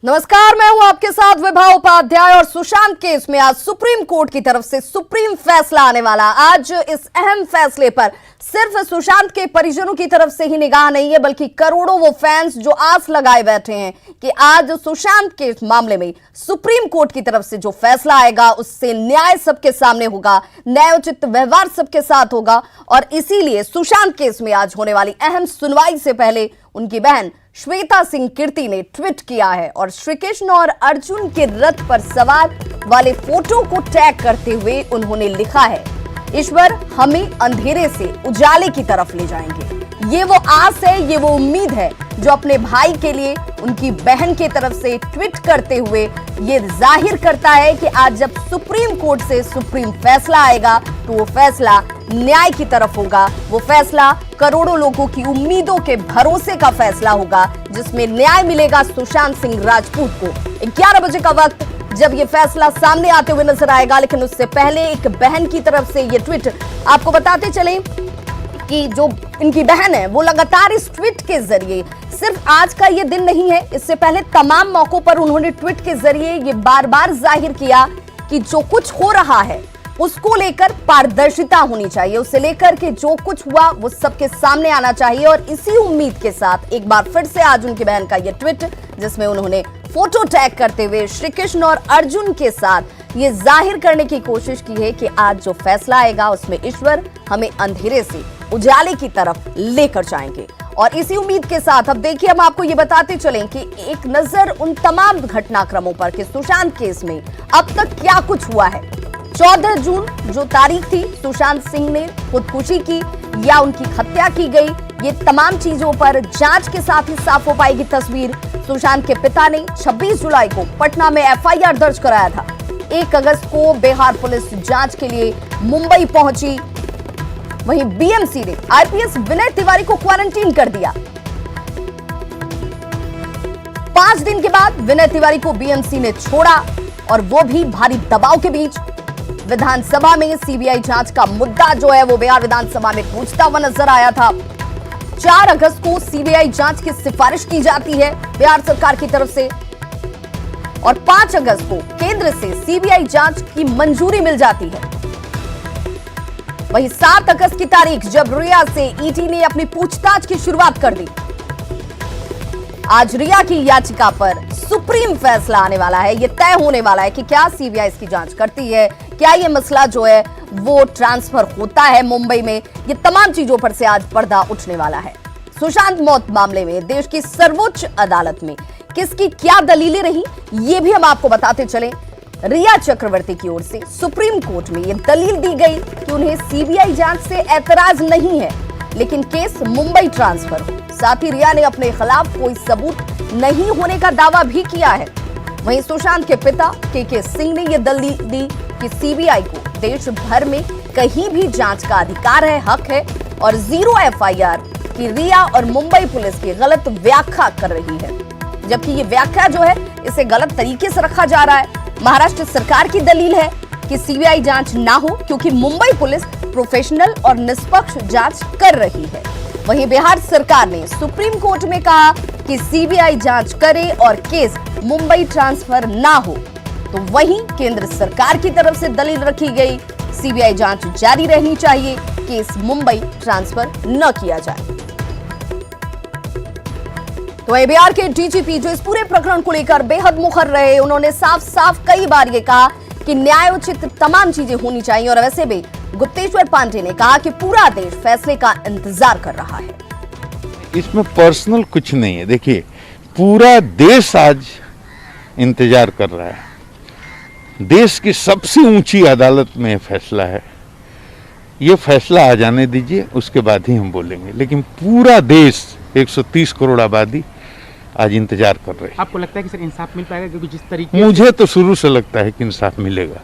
नमस्कार, मैं हूं आपके साथ विभा उपाध्याय और सुशांत केस में आज सुप्रीम कोर्ट की तरफ से सुप्रीम फैसला आने वाला। आज इस अहम फैसले पर सिर्फ सुशांत के परिजनों की तरफ से ही निगाह नहीं है, बल्कि करोड़ों वो फैंस जो आस लगाए बैठे हैं कि आज सुशांत के मामले में सुप्रीम कोर्ट की तरफ से जो फैसला आएगा उससे न्याय सबके सामने होगा, न्यायोचित व्यवहार सबके साथ होगा। और इसीलिए सुशांत केस में आज होने वाली अहम सुनवाई से पहले उनकी बहन श्वेता सिंह कीर्ति ने ट्वीट किया है और श्री कृष्ण और अर्जुन के रथ पर सवार वाले फोटो को टैग करते हुए उन्होंने लिखा है, ईश्वर हमें अंधेरे से उजाले की तरफ ले जाएंगे। ये वो आस है, ये वो उम्मीद है जो अपने भाई के लिए उनकी बहन की तरफ से ट्वीट करते हुए ये जाहिर करता है कि आज जब सुप्रीम कोर्ट से सुप्रीम फैसला आएगा तो वो फैसला न्याय की तरफ होगा। वो फैसला करोड़ों लोगों की उम्मीदों के भरोसे का फैसला होगा, जिसमें न्याय मिलेगा सुशांत सिंह राजपूत को। 11 बजे का वक्त जब ये फैसला सामने आते हुए नजर आएगा, लेकिन उससे पहले एक बहन की तरफ से ये ट्वीट आपको बताते चले कि जो इनकी बहन है वो लगातार इस ट्वीट के जरिए, सिर्फ आज का ये दिन नहीं है, इससे पहले तमाम मौकों पर उन्होंने ट्वीट के जरिए ये बार बार जाहिर किया कि जो कुछ हो रहा है उसको लेकर पारदर्शिता होनी चाहिए, उसे लेकर के जो कुछ हुआ वो सबके सामने आना चाहिए। और इसी उम्मीद के साथ एक बार फिर से आज उनकी बहन का ये ट्वीट, जिसमें उन्होंने फोटो टैग करते हुए श्री कृष्ण और अर्जुन के साथ ये जाहिर करने की कोशिश की है कि आज जो फैसला आएगा उसमें ईश्वर हमें अंधेरे से उजाले की तरफ लेकर जाएंगे। और इसी उम्मीद के साथ अब देखिए, हम आपको ये बताते चलें कि एक नजर उन तमाम घटनाक्रमों पर कि सुशांत केस में अब तक क्या कुछ हुआ है। 14 जून जो तारीख थी, सुशांत सिंह ने खुदकुशी की या उनकी हत्या की गई, ये तमाम चीजों पर जांच के साथ ही साफ हो पाएगी तस्वीर। सुशांत के पिता ने 26 जुलाई को पटना में एफआईआर दर्ज कराया था। 1 अगस्त को बिहार पुलिस जांच के लिए मुंबई पहुंची। वहीं बीएमसी ने आईपीएस विनय तिवारी को क्वारंटीन कर दिया। 5 दिन के बाद विनय तिवारी को बीएमसी ने छोड़ा, और वो भी भारी दबाव के बीच। विधानसभा में सीबीआई जांच का मुद्दा जो है वो बिहार विधानसभा में गूंजता हुआ नजर आया था। 4 अगस्त को सीबीआई जांच की सिफारिश की जाती है बिहार सरकार की तरफ से, और 5 अगस्त को केंद्र से सीबीआई जांच की मंजूरी मिल जाती है। वहीं 7 अगस्त की तारीख जब रिया से ईडी ने अपनी पूछताछ की शुरुआत कर दी। आज रिया की याचिका पर सुप्रीम फैसला आने वाला है। यह तय होने वाला है कि क्या सीबीआई इसकी जांच करती है, क्या ये मसला जो है वो ट्रांसफर होता है मुंबई में। ये तमाम चीजों पर से आज पर्दा उठने वाला है। सुशांत मौत मामले में देश की सर्वोच्च अदालत में किसकी क्या दलीलें रही, ये भी हम आपको बताते चले। रिया चक्रवर्ती की ओर से सुप्रीम कोर्ट में यह दलील दी गई कि उन्हें सीबीआई जांच से ऐतराज नहीं है, लेकिन केस मुंबई ट्रांसफर हो। साथ ही रिया ने अपने खिलाफ कोई सबूत नहीं होने का दावा भी किया है। वहीं सुशांत के पिता के सिंह ने यह दलील दी कि सीबीआई को देश भर में कहीं भी जांच का अधिकार है, हक है, और 0 एफआईआर की रिया और मुंबई पुलिस की गलत व्याख्या कर रही है, जबकि ये व्याख्या जो है इसे गलत तरीके से रखा जा रहा है। महाराष्ट्र सरकार की दलील है कि सीबीआई जांच ना हो क्योंकि मुंबई पुलिस प्रोफेशनल और निष्पक्ष जांच कर रही है। वहीं बिहार सरकार ने सुप्रीम कोर्ट में कहा कि सीबीआई जांच करे और केस मुंबई ट्रांसफर ना हो, तो वहीं केंद्र सरकार की तरफ से दलील रखी गई, सीबीआई जांच जारी रहनी चाहिए, केस मुंबई ट्रांसफर न किया जाए। तो बिहार के डीजीपी जो इस पूरे प्रकरण को लेकर बेहद मुखर रहे, उन्होंने साफ साफ कई बार ये कहा कि न्यायोचित तमाम चीजें होनी चाहिए। और वैसे भी गुप्तेश्वर पांडे ने कहा कि पूरा देश फैसले का इंतजार कर रहा है। इसमें पर्सनल कुछ नहीं है। देखिए, पूरा देश आज इंतजार कर रहा है। देश की सबसे ऊंची अदालत में यह फैसला है। ये फैसला आ जाने दीजिए, उसके बाद ही हम बोलेंगे। लेकिन पूरा देश, 130 करोड़ आबादी आज इंतजार कर रहे हैं। आपको लगता है कि सर इंसाफ मिल पाएगा? क्योंकि जिस तरीके मुझे तो शुरू से लगता है कि इंसाफ मिलेगा।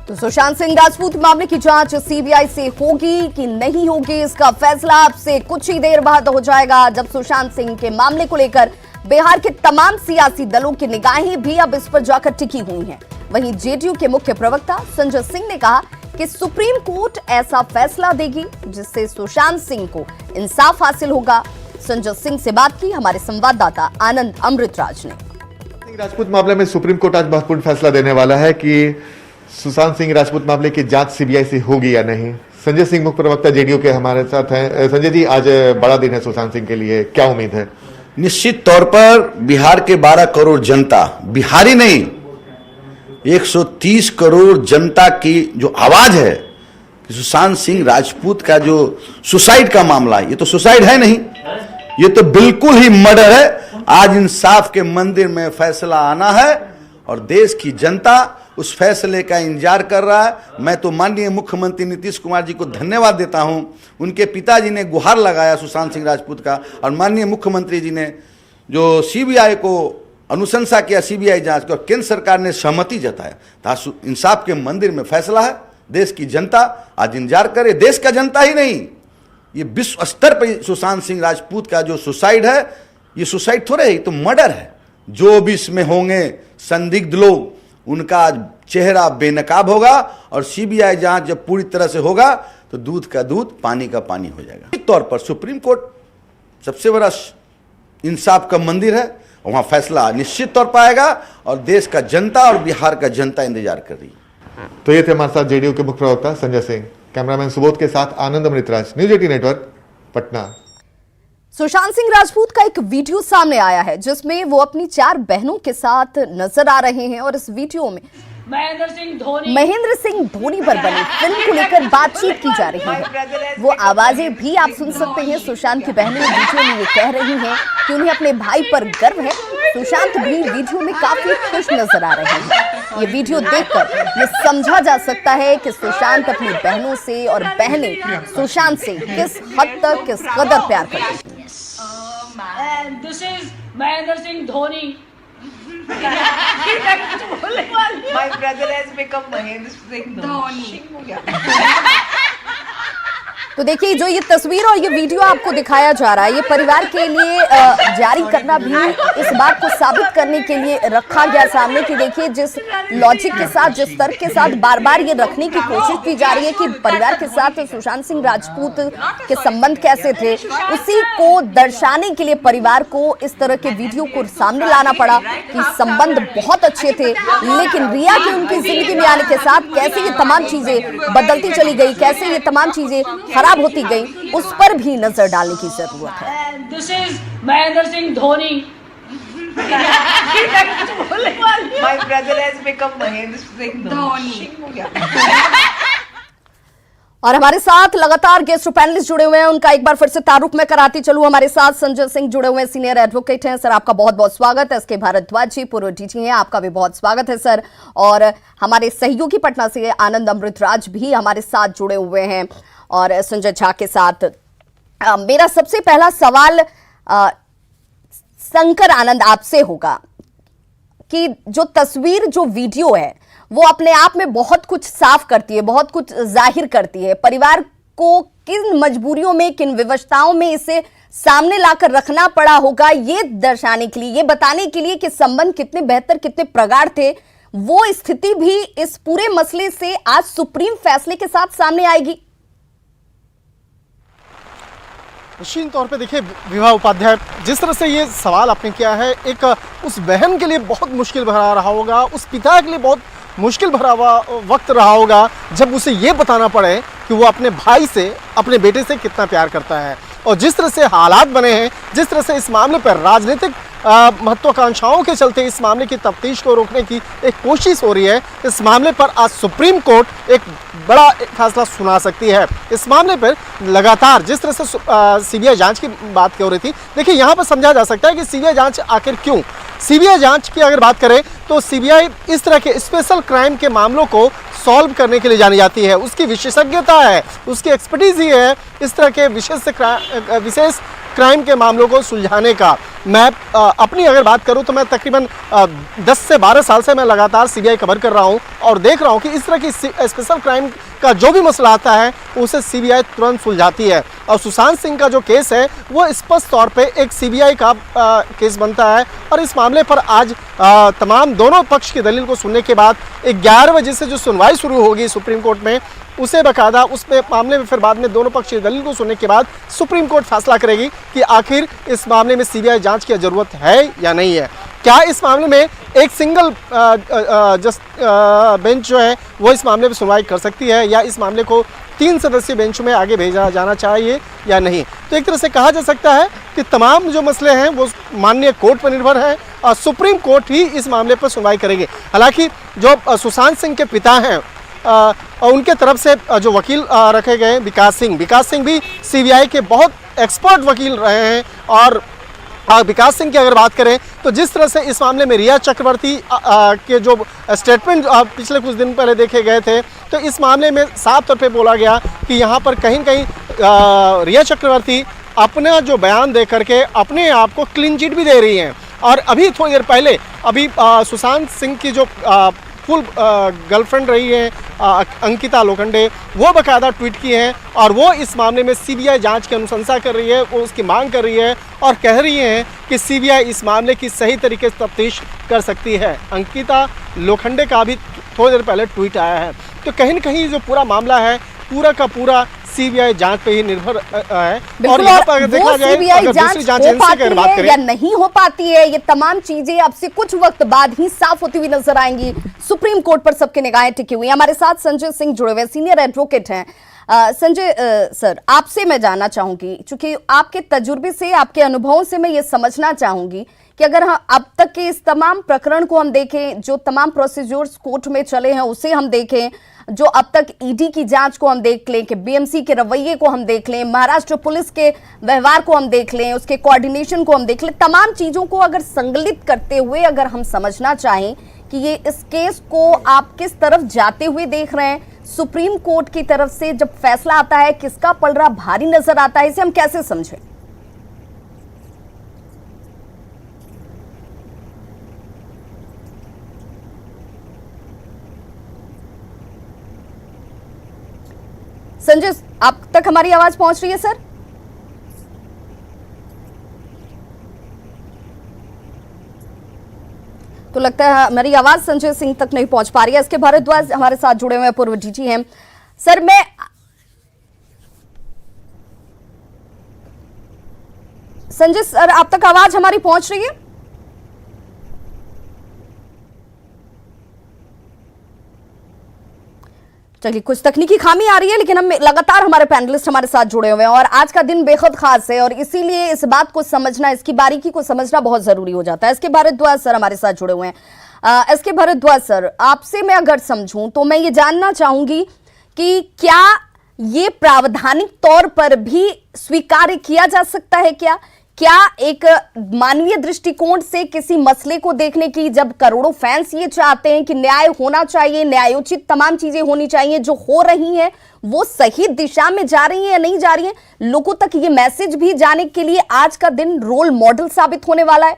तो सुशांत सिंह राजपूत मामले की जांच सीबीआई से होगी कि नहीं होगी, इसका फैसला आपसे कुछ ही देर बाद हो जाएगा, जब सुशांत सिंह के मामले को लेकर बिहार के तमाम सियासी दलों की निगाहें भी अब इस पर जाकर टिकी हुई हैं। वहीं जेडीयू के मुख्य प्रवक्ता संजय सिंह ने कहा कि सुप्रीम कोर्ट ऐसा फैसला देगी जिससे सुशांत सिंह को इंसाफ हासिल होगा। संजय सिंह से बात की हमारे संवाददाता आनंद अमृतराज ने। सिंह राजपूत मामले में सुप्रीम कोर्ट आज महत्वपूर्ण फैसला देने वाला है कि सुशांत सिंह राजपूत मामले की जांच सीबीआई से होगी या नहीं। संजय सिंह मुख्य प्रवक्ता जेडीयू के हमारे साथ हैं। संजय जी, आज बड़ा दिन है सुशांत सिंह के लिए, क्या उम्मीद है? निश्चित तौर पर बिहार के 12 करोड़ जनता, बिहारी नहीं 130 करोड़ जनता की जो आवाज है कि सुशांत सिंह राजपूत का जो सुसाइड का मामला है, ये तो सुसाइड है नहीं, ये तो बिल्कुल ही मर्डर है। आज इंसाफ के मंदिर में फैसला आना है और देश की जनता उस फैसले का इंतजार कर रहा है। मैं तो माननीय मुख्यमंत्री नीतीश कुमार जी को धन्यवाद देता हूं। उनके पिताजी ने गुहार लगाया सुशांत सिंह राजपूत का, और माननीय मुख्यमंत्री जी ने जो सीबीआई को अनुशंसा किया, सीबीआई जांच को, केंद्र सरकार ने सहमति जताया। इंसाफ के मंदिर में फैसला है। देश की जनता आज इंतजार करे। देश का जनता ही नहीं, ये विश्व स्तर पर सुशांत सिंह राजपूत का जो सुसाइड है, ये सुसाइड थोड़े है, ये तो मर्डर है। जो भी इसमें होंगे संदिग्ध लोग, उनका आज चेहरा बेनकाब होगा, और सीबीआई जांच जब पूरी तरह से होगा तो दूध का दूध, पानी का पानी हो जाएगा। निश्चित तौर पर सुप्रीम कोर्ट सबसे बड़ा इंसाफ का मंदिर है, वहां फैसला निश्चित तौर पर आएगा, और देश का जनता और बिहार का जनता इंतजार कर रही है। तो ये थे हमारे साथ जेडीयू के मुख्य प्रवक्ता संजय सिंह। कैमरामैन सुबोध के साथ आनंद अमृतराज, न्यूज 18 नेटवर्क, पटना। सुशांत सिंह राजपूत का एक वीडियो सामने आया है जिसमें वो अपनी 4 बहनों के साथ नजर आ रहे हैं, और इस वीडियो में महेंद्र सिंह धोनी पर बनी फिल्म को लेकर बातचीत की जा रही है। वो आवाजें भी आप सुन सकते हैं। सुशांत की बहनें वीडियो में ये कह रही हैं कि उन्हें अपने भाई पर गर्व है। सुशांत भी वीडियो में काफी खुश नजर आ रहे हैं। ये वीडियो देखकर ये समझा जा सकता है कि सुशांत अपनी बहनों से और बहनें सुशांत से किस हद तक, किस कदर प्यार करती हैं। This is Mahendra Singh Dhoni. My brother has become Mahendra Singh Dhoni. तो देखिए, जो ये तस्वीर और ये वीडियो आपको दिखाया जा रहा है, ये परिवार के लिए जारी करना भी इस बात को साबित करने के लिए रखा गया सामने कि देखिए जिस लॉजिक के साथ, जिस तर्क के साथ बार बार ये रखने की कोशिश की जा रही है कि परिवार के साथ सुशांत सिंह राजपूत के संबंध कैसे थे, उसी को दर्शाने के लिए परिवार को इस तरह के वीडियो को सामने लाना पड़ा कि संबंध बहुत अच्छे थे, लेकिन रिया की उनकी जिंदगी में आने के साथ कैसे ये तमाम चीजें बदलती चली गई, कैसे ये तमाम चीजें खराब होती गई, उस पर भी नजर डालने की जरूरत है। This is Mahendra Singh Dhoni. My brother has become Mahendra Singh Dhoni. और हमारे साथ लगातार गेस्ट पैनलिस्ट जुड़े हुए हैं, उनका एक बार फिर से तारुफ में कराती चलूं। हमारे साथ संजय सिंह जुड़े हुए हैं, सीनियर एडवोकेट हैं। सर, आपका बहुत बहुत स्वागत है। एसके भारद्वाज जी पूर्व डीजी हैं, आपका भी बहुत स्वागत है सर। और हमारे सहयोगी पटना से आनंद अमृतराज भी हमारे साथ जुड़े हुए हैं, और संजय झा के साथ। मेरा सबसे पहला सवाल शंकर आनंद आपसे होगा कि जो तस्वीर, जो वीडियो है, वो अपने आप में बहुत कुछ साफ करती है, बहुत कुछ जाहिर करती है। परिवार को किन मजबूरियों में, किन विवशताओं में इसे सामने लाकर रखना पड़ा होगा, ये दर्शाने के लिए, ये बताने के लिए कि संबंध कितने बेहतर, कितने प्रगाढ़ थे। वो स्थिति भी इस पूरे मसले से आज सुप्रीम फैसले के साथ सामने आएगी। निश्चित तौर पे देखिए विवाह उपाध्याय, जिस तरह से ये सवाल आपने किया है, एक उस बहन के लिए बहुत मुश्किल भरा रहा होगा, उस पिता के लिए बहुत मुश्किल भरा हुआ वक्त रहा होगा जब उसे ये बताना पड़े कि वो अपने भाई से, अपने बेटे से कितना प्यार करता है। और जिस तरह से हालात बने हैं, जिस तरह से इस मामले पर राजनीतिक महत्वाकांक्षाओं के चलते इस मामले की तफ्तीश को रोकने की एक कोशिश हो रही है, इस मामले पर आज सुप्रीम कोर्ट एक बड़ा फैसला सुना सकती है। इस मामले पर लगातार जिस तरह से सीबीआई जांच की बात हो रही थी, देखिए यहाँ पर समझा जा सकता है कि सीबीआई जांच आखिर क्यों। सीबीआई जांच की अगर बात करें तो सीबीआई इस तरह के स्पेशल क्राइम के मामलों को सॉल्व करने के लिए जानी जाती है। उसकी विशेषज्ञता है, उसकी एक्सपर्टीज ही है इस तरह के विशेष क्राइम के मामलों को सुलझाने का। मैं अपनी अगर बात करूं तो मैं तकरीबन 10 से 12 साल से मैं लगातार सीबीआई कवर कर रहा हूं और देख रहा हूं कि इस तरह की स्पेशल क्राइम का जो भी मसला आता है उसे सीबीआई तुरंत सुलझाती है। और सुशांत सिंह का जो केस है वो स्पष्ट तौर पे एक सीबीआई का केस बनता है। और इस मामले पर आज तमाम दोनों पक्ष की दलील को सुनने के बाद 11 बजे से जो सुनवाई शुरू होगी सुप्रीम कोर्ट में, उसे बकायदा उसमें मामले में फिर बाद में दोनों पक्ष की दलील को सुनने के बाद सुप्रीम कोर्ट फैसला करेगी कि आखिर इस मामले में सीबीआई जांच की जरूरत है या नहीं है। क्या इस मामले में एक सिंगल बेंच जो है वो इस मामले में सुनवाई कर सकती है, या इस मामले को 3 सदस्यीय बेंच में आगे भेजा जाना चाहिए या नहीं। तो एक तरह से कहा जा सकता है कि तमाम जो मसले हैं वो माननीय कोर्ट पर निर्भर है और सुप्रीम कोर्ट ही इस मामले पर सुनवाई करेगी। हालांकि जो सुशांत सिंह के पिता हैं उनके तरफ से जो वकील रखे गए विकास सिंह भी सीबीआई के बहुत एक्सपर्ट वकील रहे हैं। और विकास सिंह की अगर बात करें तो जिस तरह से इस मामले में रिया चक्रवर्ती के जो स्टेटमेंट पिछले कुछ दिन पहले देखे गए थे, तो इस मामले में साफ तौर पे बोला गया कि यहाँ पर कहीं न कहीं रिया चक्रवर्ती अपना जो बयान दे करके अपने आप को क्लीन चिट भी दे रही हैं। और अभी थोड़ी देर पहले सुशांत सिंह की जो फुल गर्लफ्रेंड रही है अंकिता लोखंडे, वो बाकायदा ट्वीट की हैं और वो इस मामले में सीबीआई जांच की अनुशंसा कर रही है, वो उसकी मांग कर रही है और कह रही हैं कि सीबीआई इस मामले की सही तरीके से तफ्तीश कर सकती है। अंकिता लोखंडे का भी थोड़ी देर पहले ट्वीट आया है। तो कहीं न कहीं जो पूरा मामला है पूरा का पूरा सीबीआई जांच पे ही निर्भर है। और यहाँ पर अगर देखा जाए अगर दूसरी जांच एजेंसी की अगर बात करें या नहीं हो पाती है, ये तमाम चीजें अब से कुछ वक्त बाद ही साफ होती हुई नजर आएंगी। सुप्रीम कोर्ट पर सबकी निगाहें टिकी हुई। हमारे साथ संजय सिंह जुड़े हुए सीनियर एडवोकेट हैं। संजय सर, आपसे मैं जानना चाहूंगी, चूंकि आपके तजुर्बे से, आपके अनुभवों से मैं ये समझना चाहूंगी कि अगर हम अब तक के इस तमाम प्रकरण को हम देखें, जो तमाम प्रोसीजर्स कोर्ट में चले हैं उसे हम देखें, जो अब तक ईडी की जांच को हम देख लें, कि बीएमसी के रवैये को हम देख लें, महाराष्ट्र पुलिस के व्यवहार को हम देख लें, उसके कोऑर्डिनेशन को हम देख लें, तमाम चीजों को अगर संकलित करते हुए अगर हम समझना चाहें कि ये इस केस को आप किस तरफ जाते हुए देख रहे हैं, सुप्रीम कोर्ट की तरफ से जब फैसला आता है किसका पलड़ा भारी नजर आता है, इसे हम कैसे समझें? संजय, आप तक हमारी आवाज पहुंच रही है सर? तो लगता है हमारी आवाज संजय सिंह तक नहीं पहुंच पा रही है। इसके भारद्वाज हमारे साथ जुड़े हुए पूर्व डीजी हैं। सर, संजय सर, आप तक आवाज हमारी पहुंच रही है? चलिए, कुछ तकनीकी खामी आ रही है, लेकिन हम लगातार हमारे पैनलिस्ट हमारे साथ जुड़े हुए हैं और आज का दिन बेहद खास है और इसीलिए इस बात को समझना, इसकी बारीकी को समझना बहुत जरूरी हो जाता है। इसके भारद्वाज सर हमारे साथ जुड़े हुए हैं। इसके भारद्वाज सर, आपसे मैं अगर समझूं तो मैं ये जानना चाहूंगी कि क्या ये प्रावधानिक तौर पर भी स्वीकार किया जा सकता है? क्या एक मानवीय दृष्टिकोण से किसी मसले को देखने की, जब करोड़ों फैंस ये चाहते हैं कि न्याय होना चाहिए, न्यायोचित तमाम चीजें होनी चाहिए, जो हो रही हैं वो सही दिशा में जा रही हैं या नहीं जा रही हैं, लोगों तक ये मैसेज भी जाने के लिए आज का दिन रोल मॉडल साबित होने वाला है?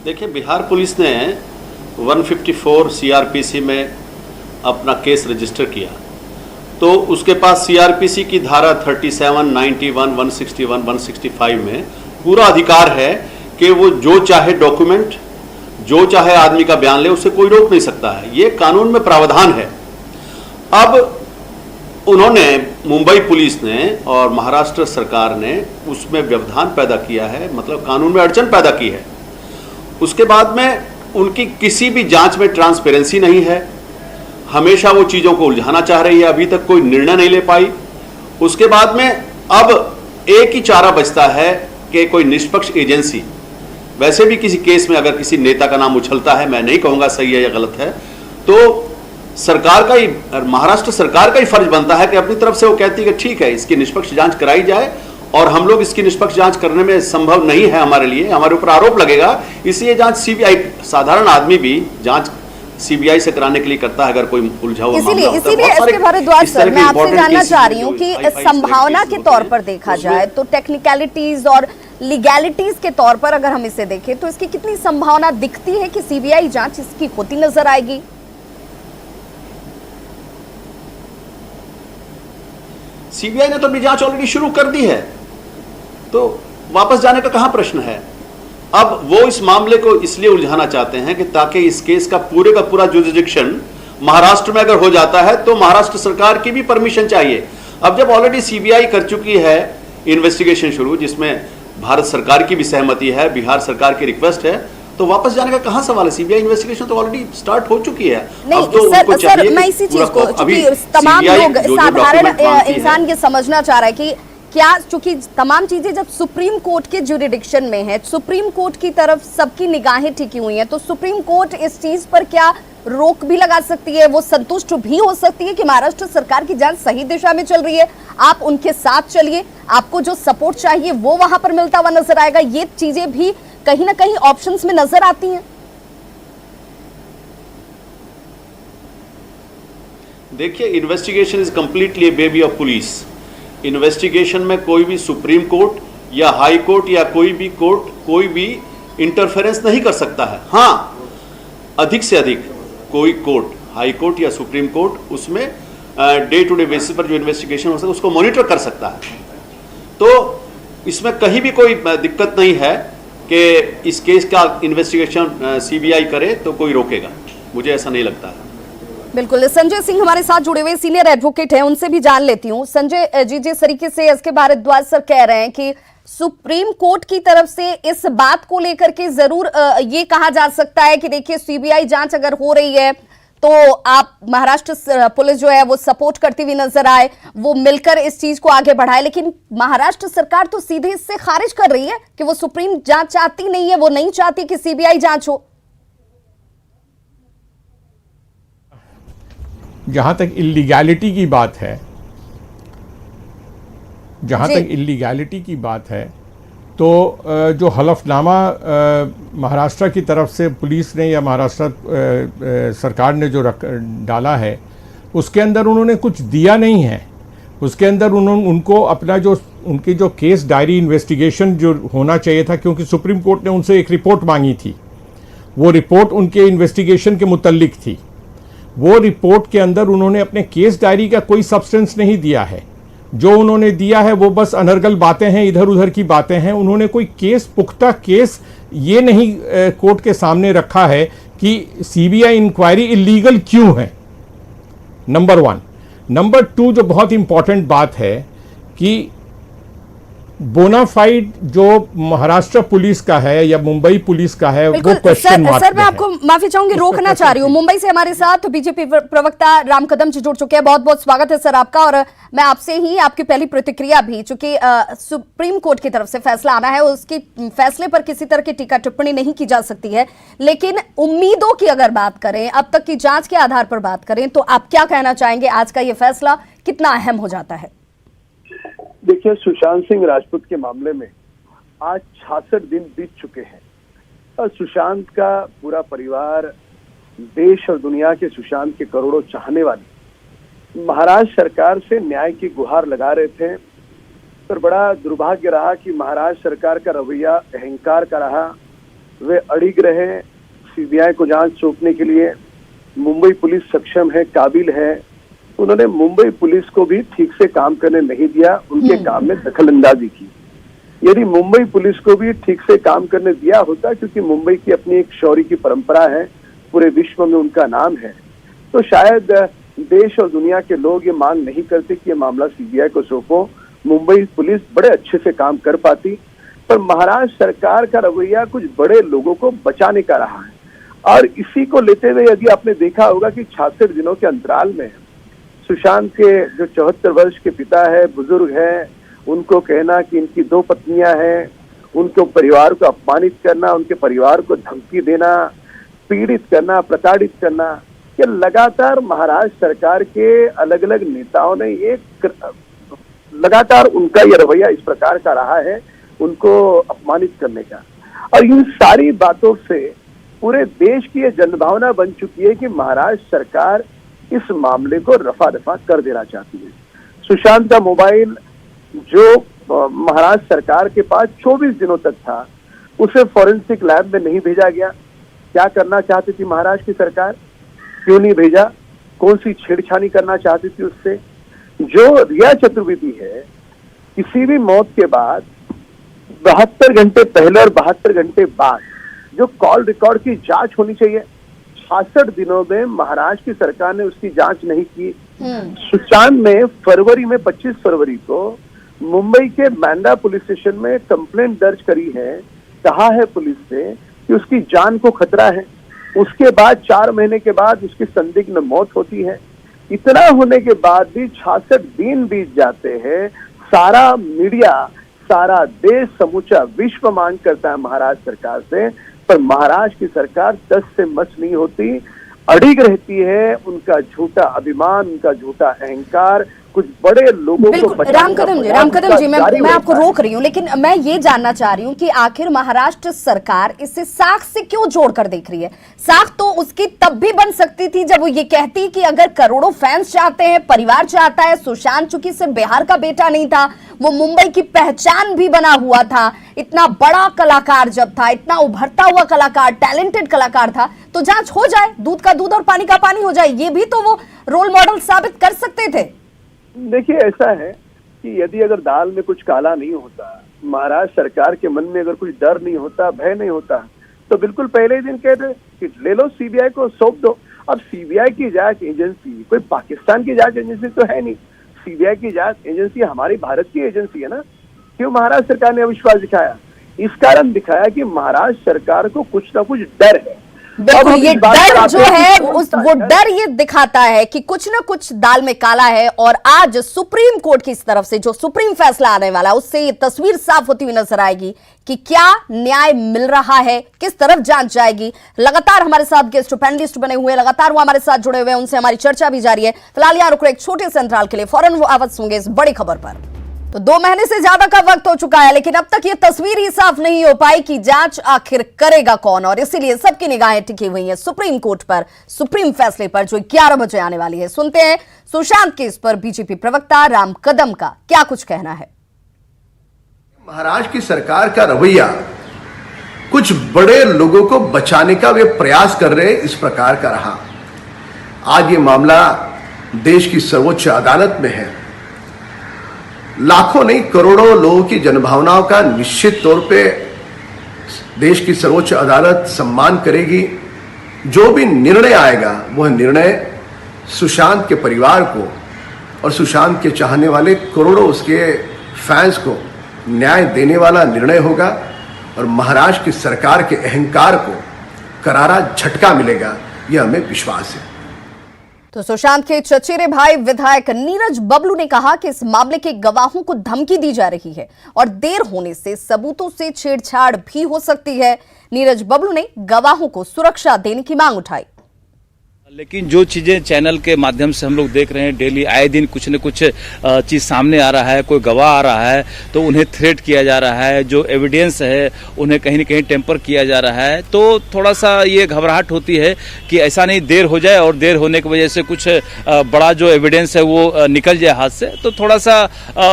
देखिए, बिहार पुलिस ने 154 सीआरपीसी में अपना केस रजिस्टर किया, तो उसके पास सीआरपीसी की धारा 37, 91, 161, 165 में पूरा अधिकार है कि वो जो चाहे डॉक्यूमेंट, जो चाहे आदमी का बयान ले, उसे कोई रोक नहीं सकता है। ये कानून में प्रावधान है। अब उन्होंने, मुंबई पुलिस ने और महाराष्ट्र सरकार ने उसमें व्यवधान पैदा किया है, मतलब कानून में अड़चन पैदा की है। उसके बाद में उनकी किसी भी जांच में ट्रांसपेरेंसी नहीं है, हमेशा वो चीज़ों को उलझाना चाह रही है, अभी तक कोई निर्णय नहीं ले पाई। उसके बाद में अब एक ही चारा बचता है कि कोई निष्पक्ष एजेंसी, वैसे भी किसी केस में अगर किसी नेता का नाम उछलता है, मैं नहीं कहूँगा सही है या गलत है, तो सरकार का ही, महाराष्ट्र सरकार का ही फर्ज बनता है कि अपनी तरफ से वो कहती है कि ठीक है, इसकी निष्पक्ष जांच कराई जाए, और हम लोग इसकी निष्पक्ष जांच करने में संभव नहीं है हमारे लिए, हमारे ऊपर आरोप लगेगा, इसलिए जांच सीबीआई, साधारण आदमी भी जांच सीबीआई से कराने के लिए करता है अगर कोई उलझा हुआ मामला होता है। इसीलिए इसके भारद्वाज सर, मैं आपसे जानना चाह रही हूँ कि संभावना के तौर पर देखा जाए तो टेक्निकलिटीज और लीगैलिटीज के तौर पर अगर हम इसे देखें तो इसकी कितनी संभावना दिखती है कि सीबीआई जांच इसकी होती नजर आएगी? सीबीआई ने तो अपनी जांच ऑलरेडी शुरू कर दी है, तो वापस जाने का कहां प्रश्न है। अब वो इस मामले को इसलिए उलझाना चाहते हैं कि ताकि इस केस का पूरा जुरिसडिक्शन महाराष्ट्र में अगर हो जाता है तो महाराष्ट्र सरकार की भी परमिशन चाहिए। अब जब ऑलरेडी सीबीआई कर चुकी है इन्वेस्टिगेशन शुरू, जिसमें भारत सरकार की भी सहमति है, बिहार सरकार की रिक्वेस्ट है, तो वापस जाने का कहाँ सवाल है। सीबीआई इन्वेस्टिगेशन तो ऑलरेडी स्टार्ट हो चुकी है। नहीं अब तो सर, उनको चाहिए मैं कि इसी पूरा चीज को, अभी चूंकि तमाम CBI लोग जो साधारण document मांगती है, इंसान ये समझना चाह रहा है कि क्या, चूंकि तमाम चीजें जब सुप्रीम कोर्ट के जुरिडिक्शन में है, सुप्रीम कोर्ट की तरफ सबकी निगाहें टिकी हुई हैं, तो सुप्रीम कोर्ट इस चीज पर क्या रोक भी लगा सकती है, वो संतुष्ट भी हो सकती है कि महाराष्ट्र सरकार की जांच सही दिशा में चल रही है, आप उनके साथ चलिए, आपको जो सपोर्ट चाहिए वो वहां पर मिलता हुआ नजर आएगा। ये चीजें भी कहीं ना कहीं ऑप्शंस में नजर आती हैं। देखिए, investigation is completely baby of police. Investigation में कोई भी सुप्रीम कोर्ट या हाई कोर्ट या कोई भी कोर्ट कोई भी इंटरफेरेंस नहीं कर सकता है। हाँ, अधिक से अधिक कोई कोर्ट, हाई कोर्ट या सुप्रीम कोर्ट, उसमें डे टू डे बेसिस पर जो इन्वेस्टिगेशन हो सकता है उसको मॉनिटर कर सकता है। तो इसमें कहीं भी कोई दिक्कत नहीं है कि इस केस का इन्वेस्टिगेशन सीबीआई करे तो कोई रोकेगा, मुझे ऐसा नहीं लगता है। बिल्कुल, संजय सिंह हमारे साथ जुड़े हुए सीनियर एडवोकेट हैं, उनसे भी जान लेती हूँ। संजय जी, जिस तरीके से एस के भारद्वाज सर कह रहे हैं कि सुप्रीम कोर्ट की तरफ से इस बात को लेकर के जरूर ये कहा जा सकता है कि देखिए सीबीआई जांच अगर हो रही है तो आप महाराष्ट्र पुलिस जो है वो सपोर्ट करती हुई नजर आए, वो मिलकर इस चीज को आगे बढ़ाए, लेकिन महाराष्ट्र सरकार तो सीधे इससे खारिज कर रही है कि वो सुप्रीम जांच चाहती नहीं है, वो नहीं चाहती कि सीबीआई जांच हो। जहाँ तक इल्लीगैलिटी की बात है, जहाँ तक इल्लीगैलिटी की बात है, तो जो हलफनामा महाराष्ट्र की तरफ से पुलिस ने या महाराष्ट्र सरकार ने जो डाला है, उसके अंदर उन्होंने कुछ दिया नहीं है। उसके अंदर उनको अपना जो उनकी जो केस डायरी इन्वेस्टिगेशन जो होना चाहिए था, क्योंकि सुप्रीम कोर्ट ने उनसे एक रिपोर्ट मांगी थी, वो रिपोर्ट उनके इन्वेस्टिगेशन के मुतल्लिक थी। वो रिपोर्ट के अंदर उन्होंने अपने केस डायरी का कोई सब्सटेंस नहीं दिया है। जो उन्होंने दिया है वो बस अनर्गल बातें हैं, इधर उधर की बातें हैं। उन्होंने कोई केस, पुख्ता केस ये नहीं कोर्ट के सामने रखा है कि सीबीआई इंक्वायरी इलीगल क्यों है, नंबर 1। नंबर 2, जो बहुत इंपॉर्टेंट बात है कि बोनाफाइड जो महाराष्ट्र पुलिस का है या मुंबई पुलिस का है, वो क्वेश्चन मार्क सर, मैं आपको माफी चाहूंगी, रोकना चाह रही हूँ। मुंबई से हमारे साथ बीजेपी प्रवक्ता राम कदम जी जुड़ चुके हैं। बहुत बहुत स्वागत है सर आपका। और मैं आपसे ही आपकी पहली प्रतिक्रिया भी, चूंकि सुप्रीम कोर्ट की तरफ से फैसला आना है, उसके फैसले पर किसी तरह की टीका टिप्पणी नहीं की जा सकती है, लेकिन उम्मीदों की अगर बात करें, अब तक की जांच के आधार पर बात करें, तो आप क्या कहना चाहेंगे, आज का ये फैसला कितना अहम हो जाता है? देखिए, सुशांत सिंह राजपूत के मामले में आज 66 दिन बीत चुके हैं और सुशांत का पूरा परिवार, देश और दुनिया के सुशांत के करोड़ों चाहने वाले महाराष्ट्र सरकार से न्याय की गुहार लगा रहे थे। पर बड़ा दुर्भाग्य रहा कि महाराष्ट्र सरकार का रवैया अहंकार का रहा। वे अड़िग रहे सीबीआई को जांच सौंपने के लिए। मुंबई पुलिस सक्षम है, काबिल है, उन्होंने मुंबई पुलिस को भी ठीक से काम करने नहीं दिया, उनके काम में दखलंदाजी की। यदि मुंबई पुलिस को भी ठीक से काम करने दिया होता, क्योंकि मुंबई की अपनी एक शौर्य की परंपरा है, पूरे विश्व में उनका नाम है, तो शायद देश और दुनिया के लोग ये मांग नहीं करते कि ये मामला सीबीआई को सौंपो। मुंबई पुलिस बड़े अच्छे से काम कर पाती। पर महाराष्ट्र सरकार का रवैया कुछ बड़े लोगों को बचाने का रहा है, और इसी को लेते हुए यदि आपने देखा होगा कि 66 दिनों के अंतराल में सुशांत के जो 74 वर्ष के पिता है, बुजुर्ग है, उनको कहना कि इनकी 2 पत्नियां हैं, उनके परिवार को अपमानित करना, उनके परिवार को धमकी देना, पीड़ित करना, प्रताड़ित करना, ये लगातार महाराष्ट्र सरकार के अलग अलग नेताओं ने एक लगातार उनका ये रवैया इस प्रकार का रहा है, उनको अपमानित करने का। और इन सारी बातों से पूरे देश की ये जनभावना बन चुकी है कि महाराष्ट्र सरकार इस मामले को रफा दफा कर देना चाहती है। सुशांत का मोबाइल जो महाराष्ट्र सरकार के पास 24 दिनों तक था, उसे फॉरेंसिक लैब में नहीं भेजा गया। क्या करना चाहती थी महाराष्ट्र की सरकार? क्यों नहीं भेजा? कौन सी छेड़छानी करना चाहती थी उससे? जो रिया चतुर्वेदी है, किसी भी मौत के बाद 72 घंटे पहले और 72 घंटे बाद जो कॉल रिकॉर्ड की जांच होनी चाहिए, 66 दिनों में महाराष्ट्र की सरकार ने उसकी जांच नहीं की। सुशांत ने फरवरी में 25 फरवरी को मुंबई के बांद्रा पुलिस स्टेशन में कंप्लेंट दर्ज करी है, कहा है पुलिस से कि उसकी जान को खतरा है। उसके बाद 4 महीने के बाद उसकी संदिग्ध मौत होती है। इतना होने के बाद भी 66 दिन बीत जाते हैं। सारा मीडिया, सारा देश, समूचा विश्व मांग करता है महाराष्ट्र सरकार से, पर महाराष्ट्र की सरकार 10 से मच नहीं होती, अड़िग रहती है। उनका झूठा अभिमान, उनका झूठा अहंकार कुछ बड़े लोगों को बिल्कुल। राम कदम जी मैं आपको रोक रही हूँ, लेकिन मैं ये जानना चाह रही हूँ कि आखिर महाराष्ट्र सरकार इसे साख से क्यों जोड़कर देख रही है? साख तो उसकी तब भी बन सकती थी जब वो ये कहती कि अगर करोड़ों फैंस चाहते हैं, परिवार चाहता है, सुशांत चूंकि सिर्फ बिहार का बेटा नहीं था, वो मुंबई की पहचान भी बना हुआ था, इतना बड़ा कलाकार जब था, इतना उभरता हुआ कलाकार, टैलेंटेड कलाकार था, तो जांच हो जाए, दूध का दूध और पानी का पानी हो जाए। ये भी तो वो रोल मॉडल साबित कर सकते थे। देखिए, ऐसा है कि यदि अगर दाल में कुछ काला नहीं होता, महाराष्ट्र सरकार के मन में अगर कुछ डर नहीं होता, भय नहीं होता, तो बिल्कुल पहले ही दिन कहते कि ले लो, सीबीआई को सौंप दो। अब सीबीआई की जांच एजेंसी कोई पाकिस्तान की जांच एजेंसी तो है नहीं। सीबीआई की जांच एजेंसी हमारी भारत की एजेंसी है ना। क्यों महाराष्ट्र सरकार ने अविश्वास दिखाया? इस कारण दिखाया कि महाराष्ट्र सरकार को कुछ ना कुछ डर है। बिल्कुल, ये डर जो है वो डर ये दिखाता है कि कुछ ना कुछ दाल में काला है। और आज सुप्रीम कोर्ट की तरफ से जो सुप्रीम फैसला आने वाला है, उससे ये तस्वीर साफ होती हुई नजर आएगी कि क्या न्याय मिल रहा है, किस तरफ जांच जाएगी। लगातार हमारे साथ गेस्ट पैनलिस्ट बने हुए, लगातार वो हमारे साथ जुड़े हुए हैं, उनसे हमारी चर्चा भी जारी है। फिलहाल यहाँ रुक रहे एक छोटे से अंतराल के लिए, फौरन वो आवाज होंगे इस बड़ी खबर पर। तो 2 महीने से ज्यादा का वक्त हो चुका है, लेकिन अब तक ये तस्वीर ही साफ नहीं हो पाई कि जांच आखिर करेगा कौन। और इसीलिए सबकी निगाहें टिकी हुई हैं सुप्रीम कोर्ट पर, सुप्रीम फैसले पर, जो 11 बजे आने वाली है। सुनते हैं सुशांत केस पर बीजेपी प्रवक्ता राम कदम का क्या कुछ कहना है। महाराष्ट्र की सरकार का रवैया कुछ बड़े लोगों को बचाने का वे प्रयास कर रहे, इस प्रकार का रहा। आज ये मामला देश की सर्वोच्च अदालत में है। लाखों नहीं, करोड़ों लोगों की जनभावनाओं का निश्चित तौर पे देश की सर्वोच्च अदालत सम्मान करेगी। जो भी निर्णय आएगा वह निर्णय सुशांत के परिवार को और सुशांत के चाहने वाले करोड़ों उसके फैंस को न्याय देने वाला निर्णय होगा। और महाराष्ट्र की सरकार के अहंकार को करारा झटका मिलेगा, यह हमें विश्वास है। तो सुशांत के चचेरे भाई विधायक नीरज बबलू ने कहा कि इस मामले के गवाहों को धमकी दी जा रही है और देर होने से सबूतों से छेड़छाड़ भी हो सकती है। नीरज बबलू ने गवाहों को सुरक्षा देने की मांग उठाई। लेकिन जो चीजें चैनल के माध्यम से हम लोग देख रहे हैं, डेली आए दिन कुछ न कुछ चीज सामने आ रहा है, कोई गवाह आ रहा है तो उन्हें थ्रेट किया जा रहा है, जो एविडेंस है उन्हें कहीं न कहीं टेम्पर किया जा रहा है। तो थोड़ा सा ये घबराहट होती है कि ऐसा नहीं देर हो जाए और देर होने की वजह से कुछ बड़ा जो एविडेंस है वो निकल जाए हाथ से। तो थोड़ा सा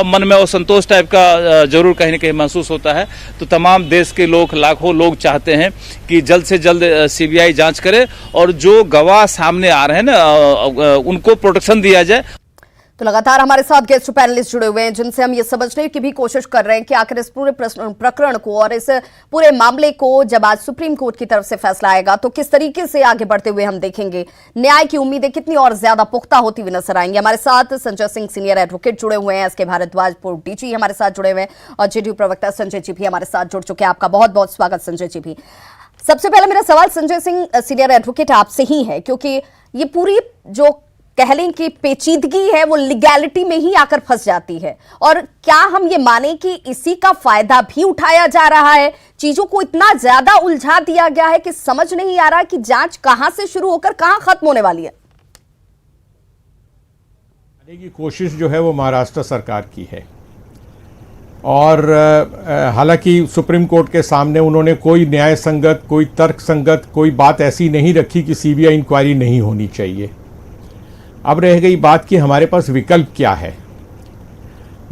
मन में असंतोष टाइप का जरूर कहीं न कहीं महसूस होता है। तो तमाम देश के लोग, लाखों लोग चाहते हैं कि जल्द से जल्द सीबीआई जांच करे और जो गवाह सामने आ रहे हैं ना, उनको प्रोटेक्शन दिया जाए। तो लगातार हमारे साथ गेस्ट पैनलिस्ट जुड़े हुए हैं, जिनसे हम ये समझने की भी कोशिश कर रहे हैं कि आखिर इस पूरे प्रकरण को और इस पूरे मामले को जब आज सुप्रीम कोर्ट की तरफ से फैसला आएगा तो किस तरीके से आगे बढ़ते हुए हम देखेंगे, न्याय की उम्मीदें कितनी और ज्यादा पुख्ता होती हुई नजर आएंगी। हमारे साथ संजय सिंह सीनियर एडवोकेट जुड़े हुए हैं, एसके भारद्वाज पूर्व डीजी हमारे साथ जुड़े हुए हैं और जेडीयू प्रवक्ता संजय जी भी हमारे साथ जुड़ चुके हैं। आपका बहुत बहुत स्वागत संजय जी भी। सबसे पहले मेरा सवाल संजय सिंह सीनियर एडवोकेट आपसे ही है, क्योंकि ये पूरी जो कह लें कि पेचीदगी है वो लीगैलिटी में ही आकर फंस जाती है। और क्या हम ये माने कि इसी का फायदा भी उठाया जा रहा है? चीजों को इतना ज्यादा उलझा दिया गया है कि समझ नहीं आ रहा कि जांच कहां से शुरू होकर कहां खत्म होने वाली है। की कोशिश जो है वो महाराष्ट्र सरकार की है और हालांकि सुप्रीम कोर्ट के सामने उन्होंने कोई न्याय संगत, कोई तर्क संगत कोई बात ऐसी नहीं रखी कि सीबीआई इंक्वायरी नहीं होनी चाहिए। अब रह गई बात कि हमारे पास विकल्प क्या है।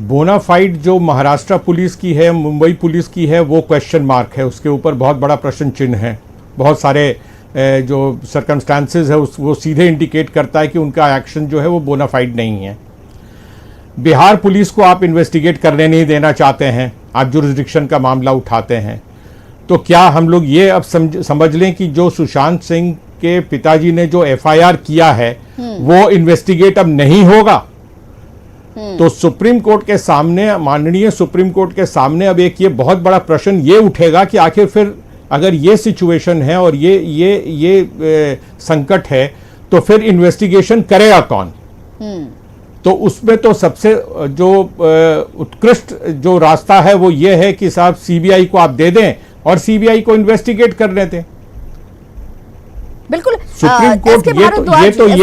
बोनाफाइड जो महाराष्ट्र पुलिस की है, मुंबई पुलिस की है, वो क्वेश्चन मार्क है, उसके ऊपर बहुत बड़ा प्रश्न चिन्ह है। बहुत सारे जो सर्कमस्टांसेस है वो सीधे इंडिकेट करता है कि उनका एक्शन जो है वो बोनाफाइड नहीं है। बिहार पुलिस को आप इन्वेस्टिगेट करने नहीं देना चाहते हैं, आप जुरिस्डिक्शन का मामला उठाते हैं। तो क्या हम लोग ये अब समझ लें कि जो सुशांत सिंह के पिताजी ने जो एफआईआर किया है वो इन्वेस्टिगेट अब नहीं होगा? तो सुप्रीम कोर्ट के सामने, माननीय सुप्रीम कोर्ट के सामने अब एक ये बहुत बड़ा प्रश्न ये उठेगा कि आखिर फिर अगर ये सिचुएशन है और ये संकट है तो फिर इन्वेस्टिगेशन करेगा कौन? तो उसमें तो सबसे जो उत्कृष्ट जो रास्ता है वो ये है कि साहब सीबीआई को आप दे दें और सीबीआई को इन्वेस्टिगेट करने दें। बिल्कुल। सुप्रीम कोर्ट ये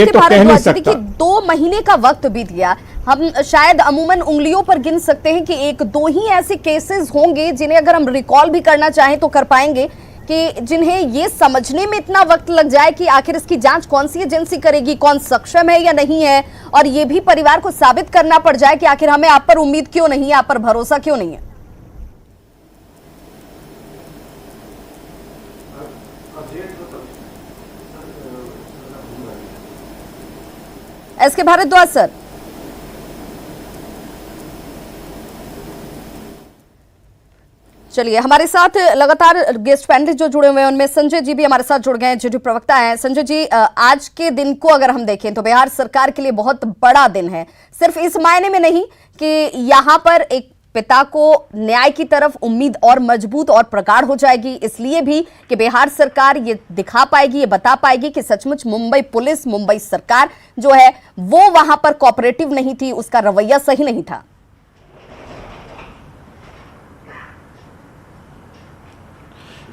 तो कह नहीं सकता। देखिए 2 महीने का वक्त बीत गया, हम शायद अमूमन उंगलियों पर गिन सकते हैं कि 1-2 ही ऐसे केसेस होंगे जिन्हें अगर हम रिकॉल भी करना चाहें तो कर पाएंगे, कि जिन्हें ये समझने में इतना वक्त लग जाए कि आखिर इसकी जांच कौन सी एजेंसी करेगी, कौन सक्षम है या नहीं है, और ये भी परिवार को साबित करना पड़ जाए कि आखिर हमें आप पर उम्मीद क्यों नहीं है, आप पर भरोसा क्यों नहीं है। एसके भारद्वाज सर, चलिए हमारे साथ लगातार गेस्ट पैनलिस्ट जो जुड़े हुए हैं उनमें संजय जी भी हमारे साथ जुड़ गए हैं, जो प्रवक्ता हैं। संजय जी, आज के दिन को अगर हम देखें तो बिहार सरकार के लिए बहुत बड़ा दिन है, सिर्फ इस मायने में नहीं कि यहां पर एक पिता को न्याय की तरफ उम्मीद और मजबूत और प्रगाढ़ हो जाएगी, इसलिए भी कि बिहार सरकार ये दिखा पाएगी, ये बता पाएगी कि सचमुच मुंबई पुलिस, मुंबई सरकार जो है वो वहां पर कोऑपरेटिव नहीं थी, उसका रवैया सही नहीं था।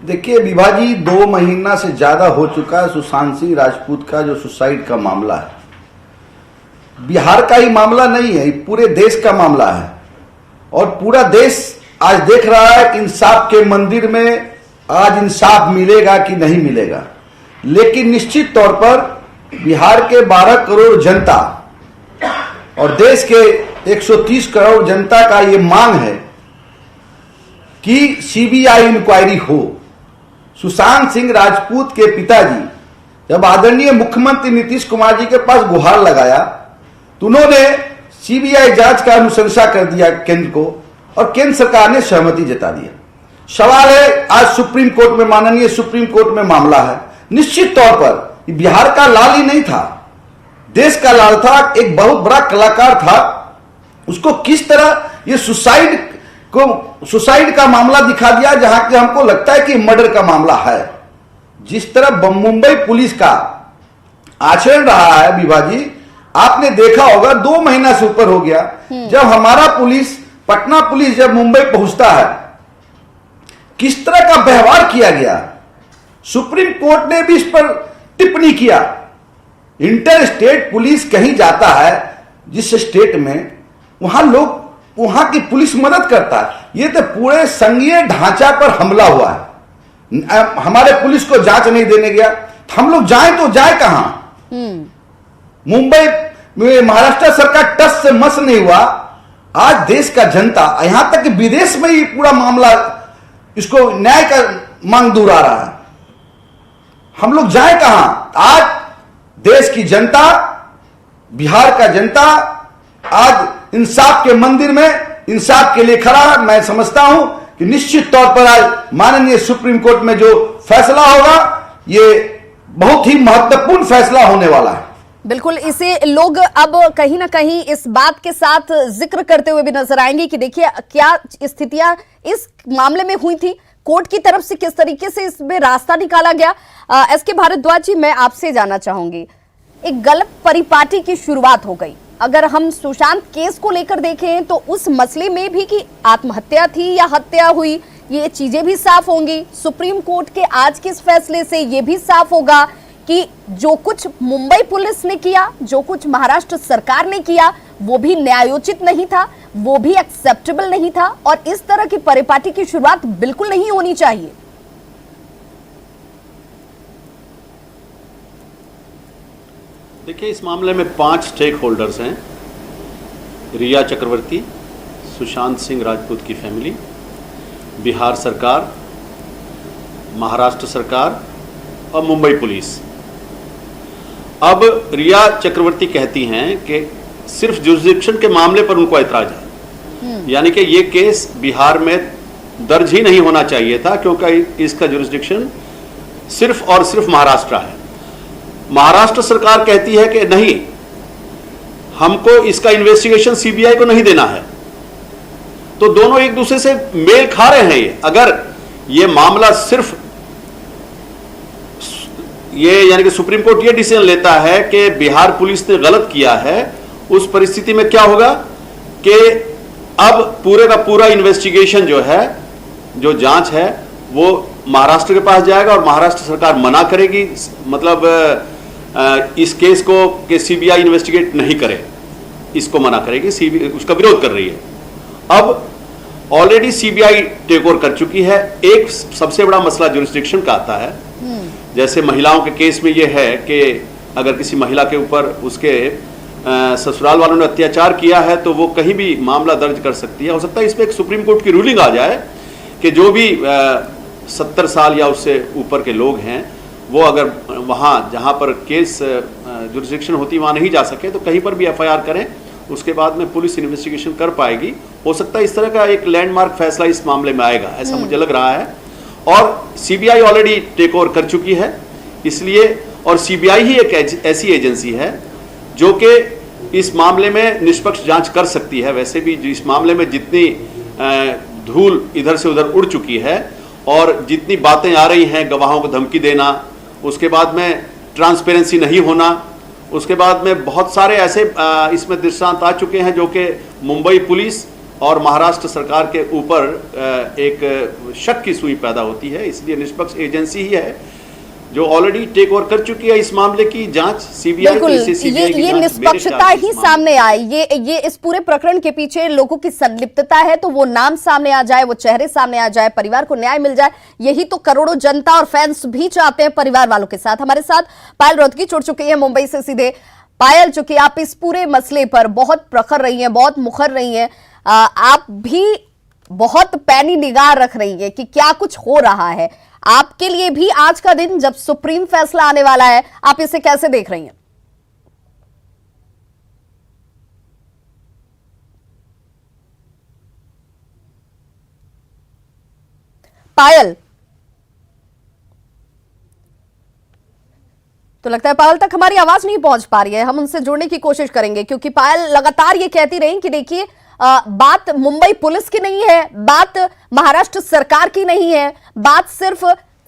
देखिए विभाजी, 2 महीना से ज्यादा हो चुका है सुशांत सिंह राजपूत का जो सुसाइड का मामला है। बिहार का ही मामला नहीं है, पूरे देश का मामला है और पूरा देश आज देख रहा है कि इंसाफ के मंदिर में आज इंसाफ मिलेगा कि नहीं मिलेगा। लेकिन निश्चित तौर पर बिहार के 12 करोड़ जनता और देश के 130 करोड़ जनता का ये मांग है कि सीबीआई इंक्वायरी हो। सुशांत सिंह राजपूत के पिताजी जब आदरणीय मुख्यमंत्री नीतीश कुमार जी के पास गुहार लगाया तो उन्होंने सीबीआई जांच का अनुशंसा कर दिया केंद्र को और केंद्र सरकार ने सहमति जता दिया। सवाल है आज सुप्रीम कोर्ट में, माननीय सुप्रीम कोर्ट में मामला है। निश्चित तौर पर बिहार का लाल ही नहीं था, देश का लाल था, एक बहुत बड़ा कलाकार था। उसको किस तरह ये सुसाइड का मामला दिखा दिया जहां कि हमको लगता है कि मर्डर का मामला है। जिस तरह मुंबई पुलिस का आचरण रहा है विभाजी, आपने देखा होगा 2 महीना से ऊपर हो गया जब हमारा पुलिस, पटना पुलिस जब मुंबई पहुंचता है किस तरह का व्यवहार किया गया। सुप्रीम कोर्ट ने भी इस पर टिप्पणी किया। इंटर स्टेट पुलिस कहीं जाता है जिस स्टेट में, वहां लोग, वहां की पुलिस मदद करता है। ये तो पूरे संघीय ढांचा पर हमला हुआ है। हमारे पुलिस को जांच नहीं देने गया, हम लोग जाए तो जाए कहां। मुंबई में महाराष्ट्र सरकार टस से मस नहीं हुआ। आज देश का जनता, यहां तक कि विदेश में ही पूरा मामला, इसको न्याय का मांग दूर आ रहा है। हम लोग जाए कहां। आज देश की जनता, बिहार का जनता आज इंसाफ के मंदिर में इंसाफ के लिए खड़ा है। मैं समझता हूं कि निश्चित तौर पर आज माननीय सुप्रीम कोर्ट में जो फैसला होगा ये बहुत ही महत्वपूर्ण फैसला होने वाला है। बिल्कुल, इसे लोग अब कहीं ना कहीं इस बात के साथ जिक्र करते हुए भी नजर आएंगे कि देखिए क्या स्थितियां इस मामले में हुई थी, कोर्ट की तरफ से किस तरीके से इसमें रास्ता निकाला गया। एसके भारद्वाज जी, मैं आपसे जानना चाहूंगी, एक गलत परिपाटी की शुरुआत हो गई। अगर हम सुशांत केस को लेकर देखें तो उस मसले में भी कि आत्महत्या थी या हत्या हुई, ये चीजें भी साफ होंगी। सुप्रीम कोर्ट के आज के इस फैसले से ये भी साफ होगा कि जो कुछ मुंबई पुलिस ने किया, जो कुछ महाराष्ट्र सरकार ने किया, वो भी न्यायोचित नहीं था, वो भी एक्सेप्टेबल नहीं था और इस तरह की परिपाटी की शुरुआत बिल्कुल नहीं होनी चाहिए। देखिए, इस मामले में 5 स्टेक होल्डर्स हैं। रिया चक्रवर्ती, सुशांत सिंह राजपूत की फैमिली, बिहार सरकार, महाराष्ट्र सरकार और मुंबई पुलिस। अब रिया चक्रवर्ती कहती हैं कि सिर्फ जुरिस्डिक्शन के मामले पर उनको ऐतराज है, यानी कि ये केस बिहार में दर्ज ही नहीं होना चाहिए था क्योंकि इसका जुरिस्डिक्शन सिर्फ और सिर्फ महाराष्ट्र है। महाराष्ट्र सरकार कहती है कि नहीं, हमको इसका इन्वेस्टिगेशन सीबीआई को नहीं देना है। तो दोनों एक दूसरे से मेल खा रहे हैं। ये अगर ये मामला सिर्फ ये यानी कि सुप्रीम कोर्ट ये डिसीजन लेता है कि बिहार पुलिस ने गलत किया है, उस परिस्थिति में क्या होगा कि अब पूरे का पूरा इन्वेस्टिगेशन जो है, जो जांच है, वो महाराष्ट्र के पास जाएगा और महाराष्ट्र सरकार मना करेगी, मतलब इस केस को कि सीबीआई इन्वेस्टिगेट नहीं करे, इसको मना करेगी, सीबीआई उसका विरोध कर रही है। अब ऑलरेडी सीबीआई टेक ओवर कर चुकी है। एक सबसे बड़ा मसला जुरिस्डिक्शन का आता है। जैसे महिलाओं के केस में यह है कि अगर किसी महिला के ऊपर उसके ससुराल वालों ने अत्याचार किया है तो वो कहीं भी मामला दर्ज कर सकती है। हो सकता है इस पर एक सुप्रीम कोर्ट की रूलिंग आ जाए कि जो भी 70 साल या उससे ऊपर के लोग हैं वो अगर वहाँ जहाँ पर केस जुरिस्डिक्शन होती वहाँ नहीं जा सके तो कहीं पर भी एफआईआर करें, उसके बाद में पुलिस इन्वेस्टिगेशन कर पाएगी। हो सकता है इस तरह का एक लैंडमार्क फैसला इस मामले में आएगा, ऐसा मुझे लग रहा है। और सीबीआई ऑलरेडी टेक ओवर कर चुकी है, इसलिए और सीबीआई ही एक ऐसी एजेंसी है जो कि इस मामले में निष्पक्ष जांच कर सकती है। वैसे भी इस मामले में जितनी धूल इधर से उधर उड़ चुकी है और जितनी बातें आ रही हैं, गवाहों को धमकी देना, उसके बाद में ट्रांसपेरेंसी नहीं होना, उसके बाद में बहुत सारे ऐसे इसमें दृष्टांत आ चुके हैं जो कि मुंबई पुलिस और महाराष्ट्र सरकार के ऊपर एक शक की सुई पैदा होती है। इसलिए निष्पक्ष एजेंसी ही है जो ऑलरेडी टेक ओवर कर चुकी है इस मामले की जांच। सीबीआई बिल्कुल, ये निष्पक्षता ही सामने आए, ये इस पूरे प्रकरण के पीछे लोगों की संलिप्तता है, तो वो नाम सामने आ जाए, वो चेहरे सामने आ जाए, परिवार को न्याय मिल जाए। यही तो करोड़ों जनता और फैंस भी चाहते हैं परिवार वालों के साथ। हमारे साथ पायल रोहतगी जुड़ चुकी है मुंबई से सीधे। पायल, चूंकि आप इस पूरे मसले पर बहुत प्रखर रही हैं, बहुत मुखर रही हैं, आप भी बहुत पैनी निगाह रख रही हैं कि क्या कुछ हो रहा है। आपके लिए भी आज का दिन जब सुप्रीम फैसला आने वाला है, आप इसे कैसे देख रही हैं? पायल, तो लगता है पायल तक हमारी आवाज नहीं पहुंच पा रही है। हम उनसे जुड़ने की कोशिश करेंगे क्योंकि पायल लगातार ये कहती रही कि देखिए बात मुंबई पुलिस की नहीं है, बात महाराष्ट्र सरकार की नहीं है, बात सिर्फ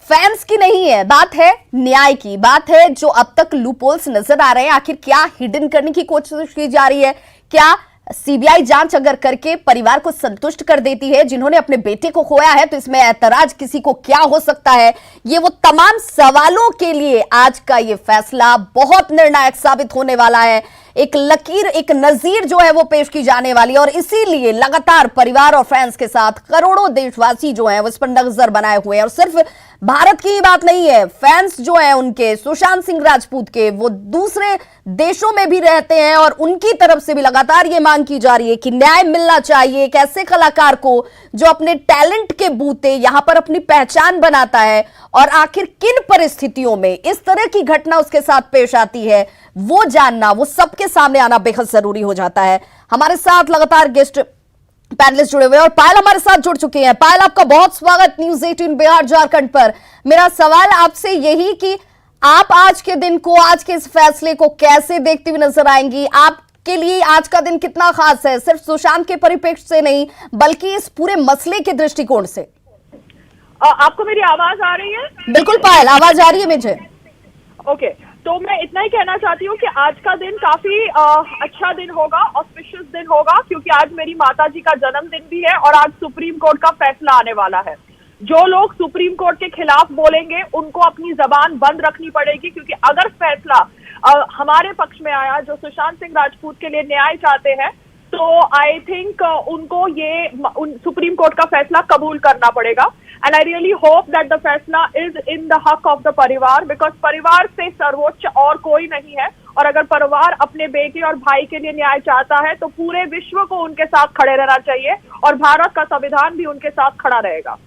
फैंस की नहीं है, बात है न्याय की, बात है जो अब तक लूपहोल्स नजर आ रहे हैं, आखिर क्या हिडन करने की कोशिश की जा रही है, क्या सीबीआई जांच अगर करके परिवार को संतुष्ट कर देती है जिन्होंने अपने बेटे को खोया है तो इसमें ऐतराज किसी को क्या हो सकता है। ये वो तमाम सवालों के लिए आज का ये फैसला बहुत निर्णायक साबित होने वाला है। एक लकीर, एक नजीर जो है वो पेश की जाने वाली है और इसीलिए लगातार परिवार और फैंस के साथ करोड़ों देशवासी जो हैं वो इस पर नजर बनाए हुए हैं। और सिर्फ भारत की ही बात नहीं है, फैंस जो हैं उनके सुशांत सिंह राजपूत के वो दूसरे देशों में भी रहते हैं और उनकी तरफ से भी लगातार ये मांग की जा रही है कि न्याय मिलना चाहिए एक ऐसे कलाकार को जो अपने टैलेंट के बूते यहां पर अपनी पहचान बनाता है और आखिर किन परिस्थितियों में इस तरह की घटना उसके साथ पेश आती है वो जानना, वो सबके सामने आना बेहद जरूरी हो जाता है। हमारे साथ लगातार गेस्ट पैनलिस्ट जुड़े हुए और पायल हमारे साथ जुड़ चुके हैं। पायल, आपका बहुत स्वागत न्यूज़ 18 बिहार झारखंड पर। मेरा सवाल आपसे यही कि आप आज के दिन को, आज के इस फैसले को कैसे देखती हुई नजर आएंगी? आपके लिए आज का दिन कितना खास है, सिर्फ सुशांत के परिप्रेक्ष्य से नहीं बल्कि इस पूरे मसले के दृष्टिकोण से? आपको मेरी आवाज आ रही है? बिल्कुल पायल, आवाज आ रही है मुझे। ओके, तो मैं इतना ही कहना चाहती हूँ कि आज का दिन काफी अच्छा दिन होगा, ऑस्पिशियस दिन होगा, क्योंकि आज मेरी माताजी का जन्मदिन भी है और आज सुप्रीम कोर्ट का फैसला आने वाला है। जो लोग सुप्रीम कोर्ट के खिलाफ बोलेंगे उनको अपनी जबान बंद रखनी पड़ेगी, क्योंकि अगर फैसला हमारे पक्ष में आया, जो सुशांत सिंह राजपूत के लिए न्याय चाहते हैं, तो आई थिंक उनको ये सुप्रीम कोर्ट का फैसला कबूल करना पड़ेगा। And I really hope that the फैसला इज इन द हक ऑफ द परिवार, बिकॉज परिवार से सर्वोच्च और कोई नहीं है। और अगर परिवार अपने बेटे और भाई के लिए न्याय चाहता है तो पूरे विश्व को उनके साथ खड़े रहना चाहिए और भारत का संविधान भी उनके साथ खड़ा रहेगा।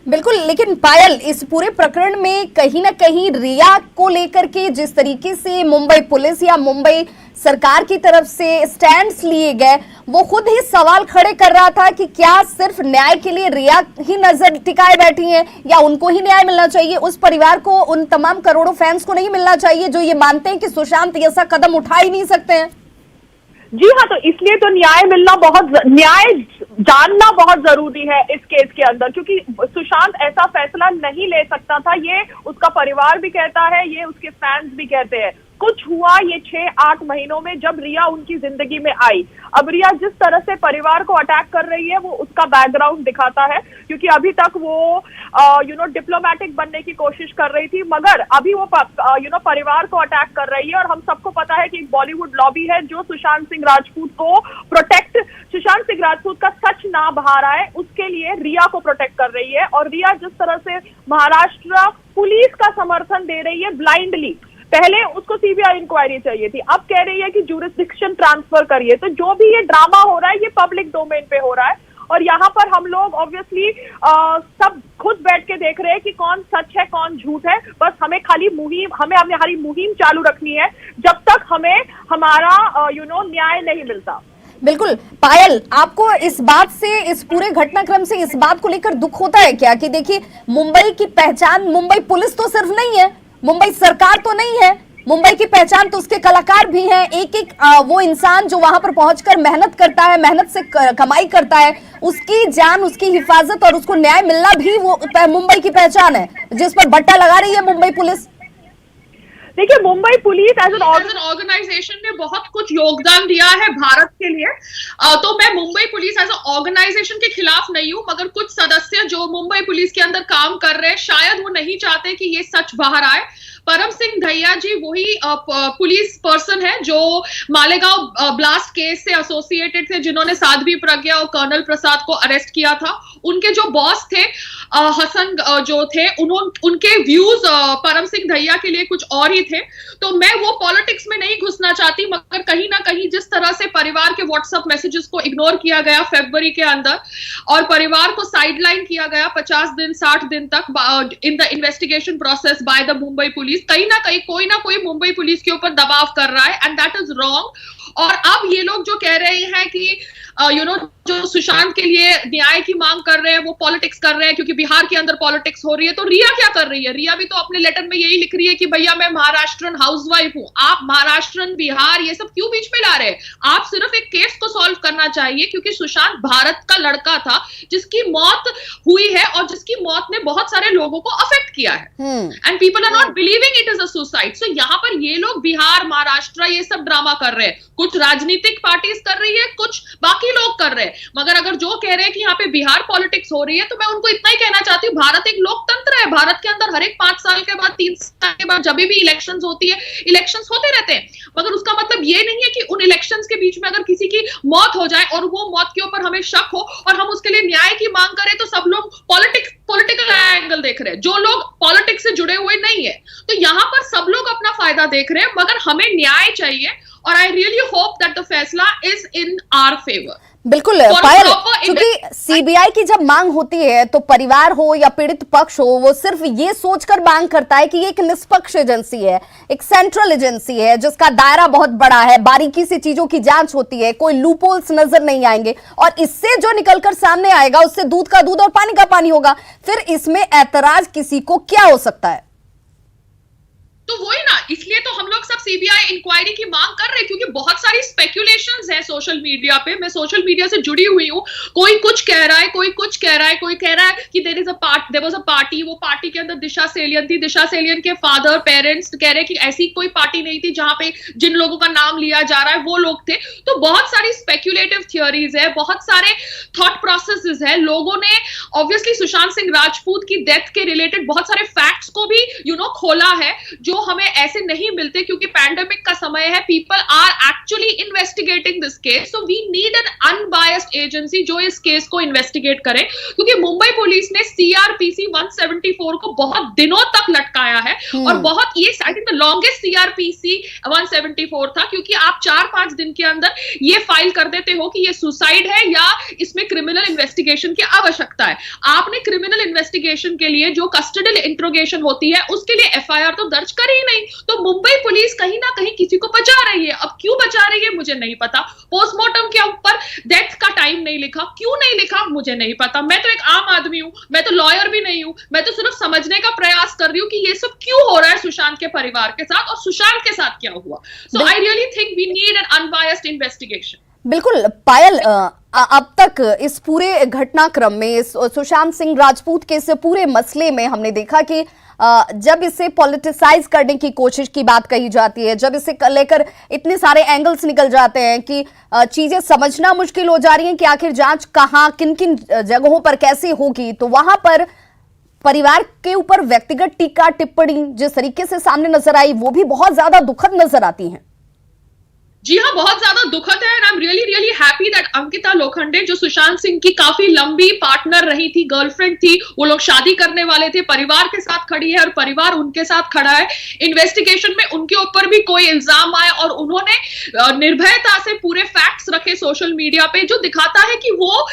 बिल्कुल, लेकिन पायल, इस पूरे प्रकरण में कहीं ना कहीं रिया को लेकर के जिस तरीके से मुंबई पुलिस या मुंबई सरकार की तरफ से स्टैंड्स लिए गए, वो खुद ही सवाल खड़े कर रहा था कि क्या सिर्फ न्याय के लिए रिया ही नजर टिकाए बैठी हैं या उनको ही न्याय मिलना चाहिए, उस परिवार को, उन तमाम करोड़ों फैंस को नहीं मिलना चाहिए जो ये मानते हैं कि सुशांत ऐसा कदम उठा ही नहीं सकते हैं? जी हाँ, तो इसलिए तो न्याय जानना बहुत जरूरी है इस केस के अंदर, क्योंकि सुशांत ऐसा फैसला नहीं ले सकता था। ये उसका परिवार भी कहता है, ये उसके फैंस भी कहते हैं। कुछ हुआ ये 6-8 महीनों में जब रिया उनकी जिंदगी में आई। अब रिया जिस तरह से परिवार को अटैक कर रही है वो उसका बैकग्राउंड दिखाता है, क्योंकि अभी तक वो डिप्लोमेटिक बनने की कोशिश कर रही थी, मगर अभी वो परिवार को अटैक कर रही है। और हम सबको पता है कि एक बॉलीवुड लॉबी है जो सुशांत सिंह राजपूत का सच ना बाहर आए उसके लिए रिया को प्रोटेक्ट कर रही है। और रिया जिस तरह से महाराष्ट्र पुलिस का समर्थन दे रही है ब्लाइंडली, पहले उसको सीबीआई इंक्वायरी चाहिए थी, अब कह रही है कि जुरिस्डिक्शन ट्रांसफर करिए। तो जो भी ये ड्रामा हो रहा है ये पब्लिक डोमेन पे हो रहा है, और यहाँ पर हम लोग ऑब्वियसली सब खुद बैठ के देख रहे हैं कि कौन सच है कौन झूठ है। बस हमें हमारी मुहिम चालू रखनी है जब तक हमें हमारा न्याय नहीं मिलता। बिल्कुल। पायल, आपको इस बात से, इस पूरे घटनाक्रम से इस बात को लेकर दुख होता है क्या कि देखिए मुंबई की पहचान मुंबई पुलिस तो सिर्फ नहीं है, मुंबई सरकार तो नहीं है, मुंबई की पहचान तो उसके कलाकार भी हैं। एक वो इंसान जो वहां पर पहुंचकर मेहनत करता है, मेहनत से कमाई करता है, उसकी जान, उसकी हिफाजत और उसको न्याय मिलना भी वो मुंबई की पहचान है, जिस पर बट्टा लगा रही है मुंबई पुलिस। देखिए, Mumbai police as an organisation ने बहुत कुछ योगदान दिया है भारत के लिए। तो मैं Mumbai police as an organisation के खिलाफ नहीं हूं, मगर कुछ सदस्य जो मुंबई पुलिस के अंदर काम कर रहे हैं शायद वो नहीं चाहते कि ये सच बाहर आए। परम सिंह दहिया जी वही पुलिस पर्सन है जो मालेगांव ब्लास्ट केस से एसोसिएटेड थे, जिन्होंने साध्वी प्रज्ञा और कर्नल प्रसाद को अरेस्ट किया था। उनके जो बॉस थे हसन जो थे, उनके व्यूज परम सिंह दहिया के लिए कुछ और ही थे। तो मैं वो पॉलिटिक्स में नहीं घुसना चाहती, मगर कहीं ना कहीं जिस तरह से परिवार के व्हाट्सएप मैसेजेस को इग्नोर किया गया फरवरी के अंदर और परिवार को साइडलाइन किया गया 50 दिन 60 दिन तक in the investigation process by the Mumbai police, कहीं ना कहीं कोई ना कोई मुंबई पुलिस के ऊपर दबाव कर रहा है, एंड दैट इज रॉन्ग। और अब ये लोग जो कह रहे हैं कि जो सुशांत के लिए न्याय की मांग कर रहे हैं वो पॉलिटिक्स कर रहे हैं क्योंकि बिहार के अंदर पॉलिटिक्स हो रही है, तो रिया क्या कर रही है? रिया भी तो अपने लेटर में यही लिख रही है कि भैया मैं महाराष्ट्रन हाउसवाइफ हूं। आप महाराष्ट्रन, बिहार ये सब क्यों बीच में ला रहे हैं? आप सिर्फ एक केस को सॉल्व करना चाहिए, क्योंकि सुशांत भारत का लड़का था जिसकी मौत हुई है और जिसकी मौत ने बहुत सारे लोगों को अफेक्ट किया है, and people are not believing it is a suicide. So यहाँ पर ये लोग बिहार, महाराष्ट्र ये सब ड्रामा कर रहे हैं, कुछ राजनीतिक पार्टीज कर रही है, कुछ बाकी लोग कर रहे हैं। मगर अगर जो कह रहे हैं कि यहाँ पे बिहार पॉलिटिक्स हो रही है, तो मैं उनको इतना ही कहना चाहती हूँ, भारत एक लोकतंत्र है। भारत के अंदर हर एक 5 साल के बाद 3 साल के बाद जब भी इलेक्शंस होती है, इलेक्शंस होते रहते हैं, मगर उसका मतलब ये नहीं है कि उन इलेक्शंस के बीच में अगर किसी की मौत हो जाए और वो मौत के ऊपर हमें शक हो और हम उसके लिए न्याय की मांग करें, तो सब लोग पॉलिटिकल एंगल देख रहे हैं, जो लोग पॉलिटिक्स से जुड़े हुए नहीं है। तो यहाँ पर सब लोग अपना फायदा देख रहे हैं, मगर हमें न्याय चाहिए, और I really hope that the फैसला इज इन आवर फेवर। बिल्कुल पायल, क्योंकि सीबीआई की जब मांग होती है तो परिवार हो या पीड़ित पक्ष हो, वो सिर्फ ये सोचकर मांग करता है कि ये एक निष्पक्ष एजेंसी है, एक सेंट्रल एजेंसी है जिसका दायरा बहुत बड़ा है, बारीकी से चीजों की जांच होती है, कोई लूपहोल्स नजर नहीं आएंगे, और इससे जो निकलकर सामने आएगा उससे दूध का दूध और पानी का पानी होगा। फिर इसमें ऐतराज किसी को क्या हो सकता है? तो वही ना, इसलिए तो हम लोग सब सीबीआई इंक्वायरी की मांग कर रहे हैं, क्योंकि बहुत सारी स्पेक्यूलेशंस है सोशल मीडिया पे। मैं सोशल मीडिया से जुड़ी हुई हूँ, कोई कुछ कह रहा है, कोई कुछ कह रहा है, कोई कह रहा है कि देयर वाज अ पार्टी, वो पार्टी के अंदर दिशा सेलियन थी, दिशा सेलियन के फादर पेरेंट्स कह रहे हैं कि ऐसी कोई पार्टी नहीं थी जहां पे जिन लोगों का नाम लिया जा रहा है वो लोग थे। तो बहुत सारी स्पेक्यूलेटिव थियोरीज है, बहुत सारे थॉट प्रोसेसेस है। लोगों ने ऑब्वियसली सुशांत सिंह राजपूत की डेथ के रिलेटेड बहुत सारे फैक्ट्स को भी खोला है, जो हमें ऐसे नहीं मिलते, क्योंकि पैंडेमिक का समय है, people are actually investigating this case. So we need an unbiased agency जो इस केस को इन्वेस्टिगेट करे, क्योंकि मुंबई पुलिस ने सीआरपीसी 174 को बहुत दिनों तक लटकाया है, और बहुत, ये I think the longest CrPC 174 था, क्योंकि आप 4-5 दिन के अंदर ये फाइल कर देते हो कि ये सुसाइड है या इसमें क्रिमिनल इन्वेस्टिगेशन की आवश्यकता है। आपने क्रिमिनल इन्वेस्टिगेशन के लिए जो कस्टडियल इंट्रोगेशन होती है उसके लिए एफआईआर तो दर्ज करी ही नहीं। तो मुंबई पुलिस कहीं ना कहीं किसी को बचा रही है। अब क्यों बचा रही है मुझे नहीं पता। पोस्टमार्टम के ऊपर डेथ का टाइम नहीं लिखा, क्यों नहीं लिखा मुझे नहीं पता। मैं तो एक आम आदमी हूं, मैं तो लॉयर भी नहीं हूं, मैं तो सिर्फ समझने का प्रयास कर रही हूं कि ये सब क्यों हो रहा है सुशांत के परिवार के साथ और सुशांत के साथ क्या हुआ। So I really think we need an unbiased investigation. बिल्कुल पायल, अब तक इस पूरे घटनाक्रम में, सुशांत सिंह राजपूत के इस पूरे मसले में हमने देखा कि जब इसे पॉलिटिसाइज करने की कोशिश की बात कही जाती है, जब इसे लेकर इतने सारे एंगल्स निकल जाते हैं कि चीजें समझना मुश्किल हो जा रही हैं कि आखिर जांच कहां, किन किन जगहों पर कैसे होगी, तो वहां पर परिवार के ऊपर व्यक्तिगत टीका टिप्पणी जिस तरीके से सामने नजर आई वो भी बहुत ज्यादा दुखद नजर आती हैं। जी हाँ, बहुत ज्यादा दुखद है। And I am really really happy that Ankita Lokhande, जो सुशांत सिंह की काफी लंबी पार्टनर रही थी, गर्लफ्रेंड थी, वो लोग शादी करने वाले थे, परिवार के साथ खड़ी है और परिवार उनके साथ खड़ा है। इन्वेस्टिगेशन में उनके ऊपर भी कोई इल्जाम आए और उन्होंने निर्भयता से पूरे फैक्ट्स रखे सोशल मीडिया पे, जो दिखाता है कि वो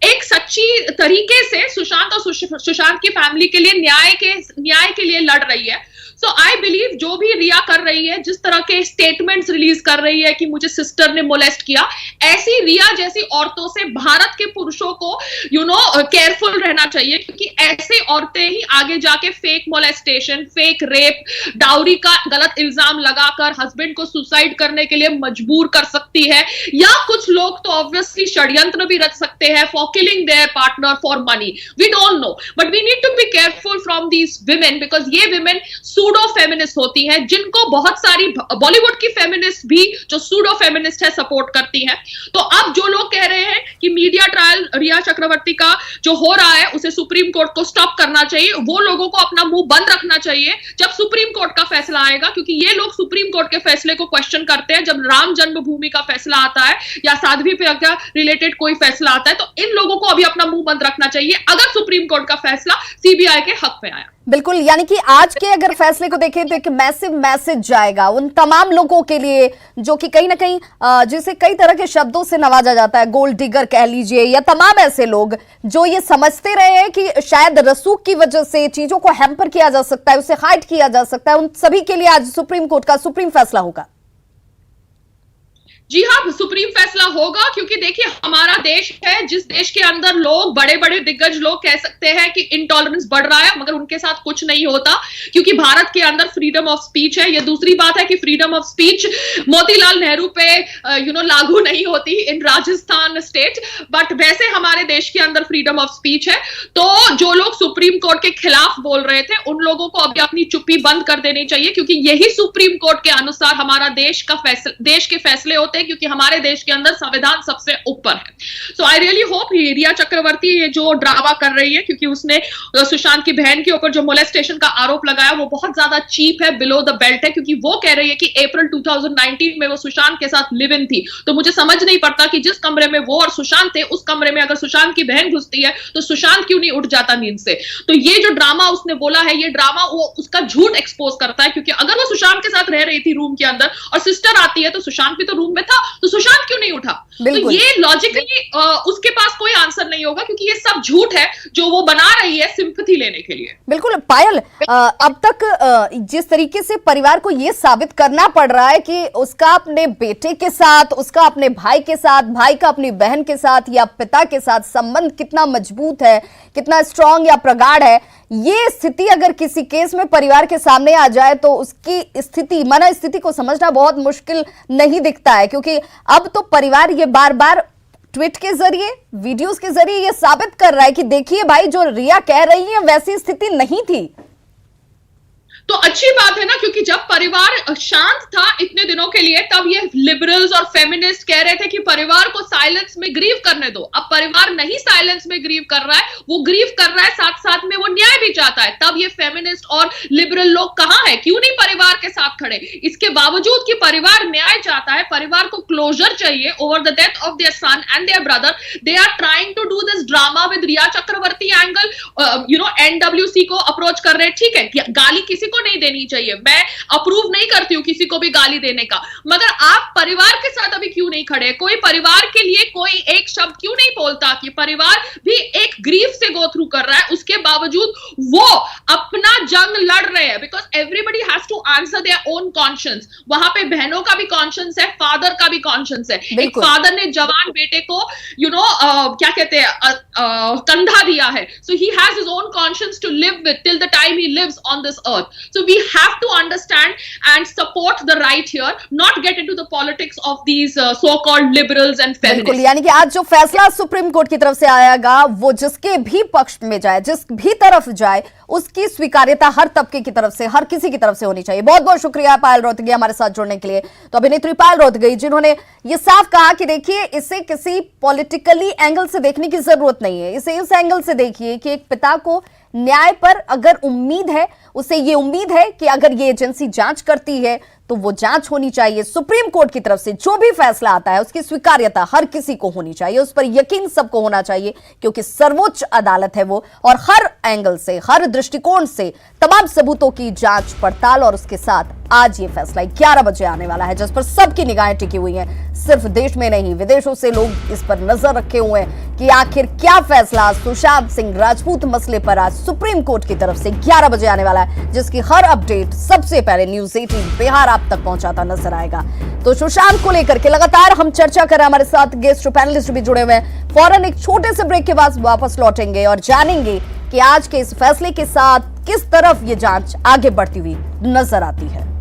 एक सच्ची तरीके से सुशांत और सुशांत की फैमिली के लिए न्याय के लिए लड़ रही है। सो आई बिलीव जो भी रिया कर रही है, जिस तरह के स्टेटमेंट्स रिलीज कर रही है कि मुझे सिस्टर ने मोलेस्ट किया, ऐसी रिया जैसी औरतों से भारत के पुरुषों को केयरफुल रहना चाहिए, क्योंकि ऐसे औरतें ही आगे जाके fake molestation, fake rape, dowry का गलत इल्जाम लगाकर हस्बैंड को सुसाइड करने के लिए मजबूर कर सकती है। या कुछ लोग तो ऑब्वियसली षड्यंत्र भी रच सकते हैं for killing their partner for money. We don't know, but we need to be careful from these women, because ये विमेन सूडो फेमिनिस्ट होती हैं, जिनको बहुत सारी बॉलीवुड की फेमिनिस्ट भी जो सूडो फेमिनिस्ट है सपोर्ट करती हैं। तो अब जो लोग कह रहे हैं कि मीडिया ट्रायल रिया चक्रवर्ती का जो हो रहा है उसे सुप्रीम कोर्ट को स्टॉप करना चाहिए, वो लोगों को अपना मुंह बंद रखना चाहिए जब सुप्रीम कोर्ट का फैसला आएगा, क्योंकि ये लोग सुप्रीम कोर्ट के फैसले को क्वेश्चन करते हैं। जब राम जन्मभूमि का फैसला आता है या साध्वी प्रज्ञा रिलेटेड कोई फैसला आता है, तो इन लोगों को अभी अपना मुंह बंद रखना चाहिए अगर सुप्रीम कोर्ट का फैसला सीबीआई के हक में आया। बिल्कुल, यानी कि आज के अगर फैसले को देखें तो एक मैसिव मैसेज जाएगा उन तमाम लोगों के लिए जो कि कहीं ना कहीं जिसे कई तरह के शब्दों से नवाजा जाता है, गोल्ड डिगर कह लीजिए, या तमाम ऐसे लोग जो ये समझते रहे हैं कि शायद रसूख की वजह से चीजों को हैम्पर किया जा सकता है, उसे हाइड किया जा सकता है, उन सभी के लिए आज सुप्रीम कोर्ट का सुप्रीम फैसला होगा। जी हाँ, सुप्रीम फैसला होगा, क्योंकि देखिए हमारा देश है जिस देश के अंदर लोग, बड़े बड़े दिग्गज लोग कह सकते हैं कि इंटॉलरेंस बढ़ रहा है, मगर उनके साथ कुछ नहीं होता, क्योंकि भारत के अंदर फ्रीडम ऑफ स्पीच है। ये दूसरी बात है कि freedom of speech Motilal Nehru पे लागू नहीं होती इन राजस्थान स्टेट, बट वैसे हमारे देश के अंदर फ्रीडम ऑफ स्पीच है। तो जो लोग सुप्रीम कोर्ट के खिलाफ बोल रहे थे उन लोगों को अभी अपनी चुप्पी बंद कर देनी चाहिए, क्योंकि यही सुप्रीम कोर्ट के अनुसार हमारा देश के फैसले होते हैं, क्योंकि हमारे देश के अंदर संविधान सबसे ऊपर है। सो आई रियली होप रिया चक्रवर्ती ये जो ड्रामा कर रही है, क्योंकि उसने सुशांत की बहन के ऊपर जो मोलेस्टेशन का आरोप लगाया वो बहुत ज्यादा चीप है, बिलो द बेल्ट है, क्योंकि वो कह रही है कि अप्रैल 2019 में वो सुशांत के साथ लिव इन थी। तो मुझे समझ नहीं पड़ता कि जिस कमरे में वो और सुशांत थे उस कमरे में अगर सुशांत की बहन घुसती है तो सुशांत क्यों नहीं उठ जाता नींद से। तो ये जो ड्रामा उसने बोला है, ये ड्रामा वो उसका झूठ एक्सपोज करता है, क्योंकि अगर वो सुशांत के साथ रह रही थी रूम के अंदर और सिस्टर आती है तो सुशांत भी तो रूम में था, तो सुशांत क्यों नहीं उठा। तो ये लॉजिकली उसके पास कोई आंसर नहीं होगा, क्योंकि ये सब झूठ है जो वो बना रही है सिंपैथी लेने के लिए। बिल्कुल पायल, अब तक जिस तरीके से परिवार को ये साबित करना पड़ रहा है कि उसका अपने बेटे के साथ, उसका अपने भाई के साथ, भाई का अपनी बहन के साथ या पिता के साथ संबंध कितना मजबूत है, कितना स्ट्रांग या प्रगाढ़ है, ये स्थिति अगर किसी केस में परिवार के सामने आ जाए तो उसकी स्थिति, मन स्थिति को समझना बहुत मुश्किल नहीं दिखता है, क्योंकि अब तो परिवार ये बार बार ट्वीट के जरिए, वीडियोस के जरिए ये साबित कर रहा है कि देखिए भाई जो रिया कह रही है वैसी स्थिति नहीं थी। तो अच्छी बात है ना, क्योंकि जब परिवार शांत था इतने दिनों के लिए, तब ये लिबरल्स और फेमिनिस्ट कह रहे थे कि परिवार को साइलेंस में ग्रीव करने दो। अब परिवार नहीं साइलेंस में ग्रीव कर रहा है, वो ग्रीव कर रहा है, साथ साथ में वो न्याय भी चाहता है। तब ये फेमिनिस्ट और लिबरल लोग कहां है, क्यों नहीं परिवार के साथ खड़े। इसके बावजूद कि परिवार न्याय चाहता है, परिवार को क्लोजर चाहिए over the death of their son and their brother, they are trying to do this drama with Rhea Chakraborty angle. NWC को अप्रोच कर रहे हैं, ठीक है, गाली किसी को नहीं देनी चाहिए, मैं अप्रूव नहीं करती हूं किसी को भी गाली देने का, मगर आप परिवार के साथ अभी क्यों नहीं खड़े। कोई परिवार के लिए कोई एक शब्द क्यों नहीं बोलता कि परिवार भी एक ग्रीफ से गो थ्रू कर रहा है, उसके बावजूद वो अपना जंग लड़ रहे हैं, because everybody has to answer their own conscience. वहां पे बहनों का भी कॉन्शियंस है, फादर का भी कॉन्शियंस है। एक फादर ने जवान बेटे को क्या कहते हैं कंधा दिया है, so he has his own conscience to live with till the time he lives on this earth. So we have to understand and support the right here, not get into the politics of these so called liberals and feminist. यानी कि आज जो फैसला supreme court की तरफ से आएगा, वो जिसके भी पक्ष में जाए, जिस भी तरफ जाए, उसकी स्वीकार्यता हर तबके की तरफ से, हर किसी की तरफ से होनी चाहिए। बहुत बहुत शुक्रिया पायल रोहतगी हमारे साथ जुड़ने के लिए। तो अभिनेत्री पायल रोहतगी जिन्होंने ये साफ कहा कि देखिए, इसे किसी पॉलिटिकली एंगल से देखने की जरूरत नहीं है, इसे इस एंगल से देखिए कि एक पिता को न्याय पर अगर उम्मीद है, उसे ये उम्मीद है कि अगर ये एजेंसी जांच करती है तो वो जांच होनी चाहिए। सुप्रीम कोर्ट की तरफ से जो भी फैसला आता है उसकी स्वीकार्यता हर किसी को होनी चाहिए, उस पर यकीन सबको होना चाहिए, क्योंकि सर्वोच्च अदालत है वो, और हर एंगल से, हर दृष्टिकोण से तमाम सबूतों की जांच पड़ताल, और उसके साथ आज ये फैसला 11 बजे आने वाला है, जिस पर सबकी निगाहें टिकी हुई हैं। सिर्फ देश में नहीं, विदेशों से लोग इस पर नजर रखे हुए हैं कि आखिर क्या फैसला सुशांत सिंह राजपूत मसले पर आज सुप्रीम कोर्ट की तरफ से 11 बजे आने वाला है, जिसकी हर अपडेट सबसे पहले न्यूज़ 18 बिहार आप तक पहुंचाता नजर आएगा। तो सुशांत को लेकर के लगातार हम चर्चा कर रहे हैं, हमारे साथ गेस्ट पैनलिस्ट भी जुड़े हुए हैं। फौरन एक छोटे से ब्रेक के बाद वापस लौटेंगे और जानेंगे कि आज के इस फैसले के साथ किस तरफ ये जांच आगे बढ़ती हुई नजर आती है।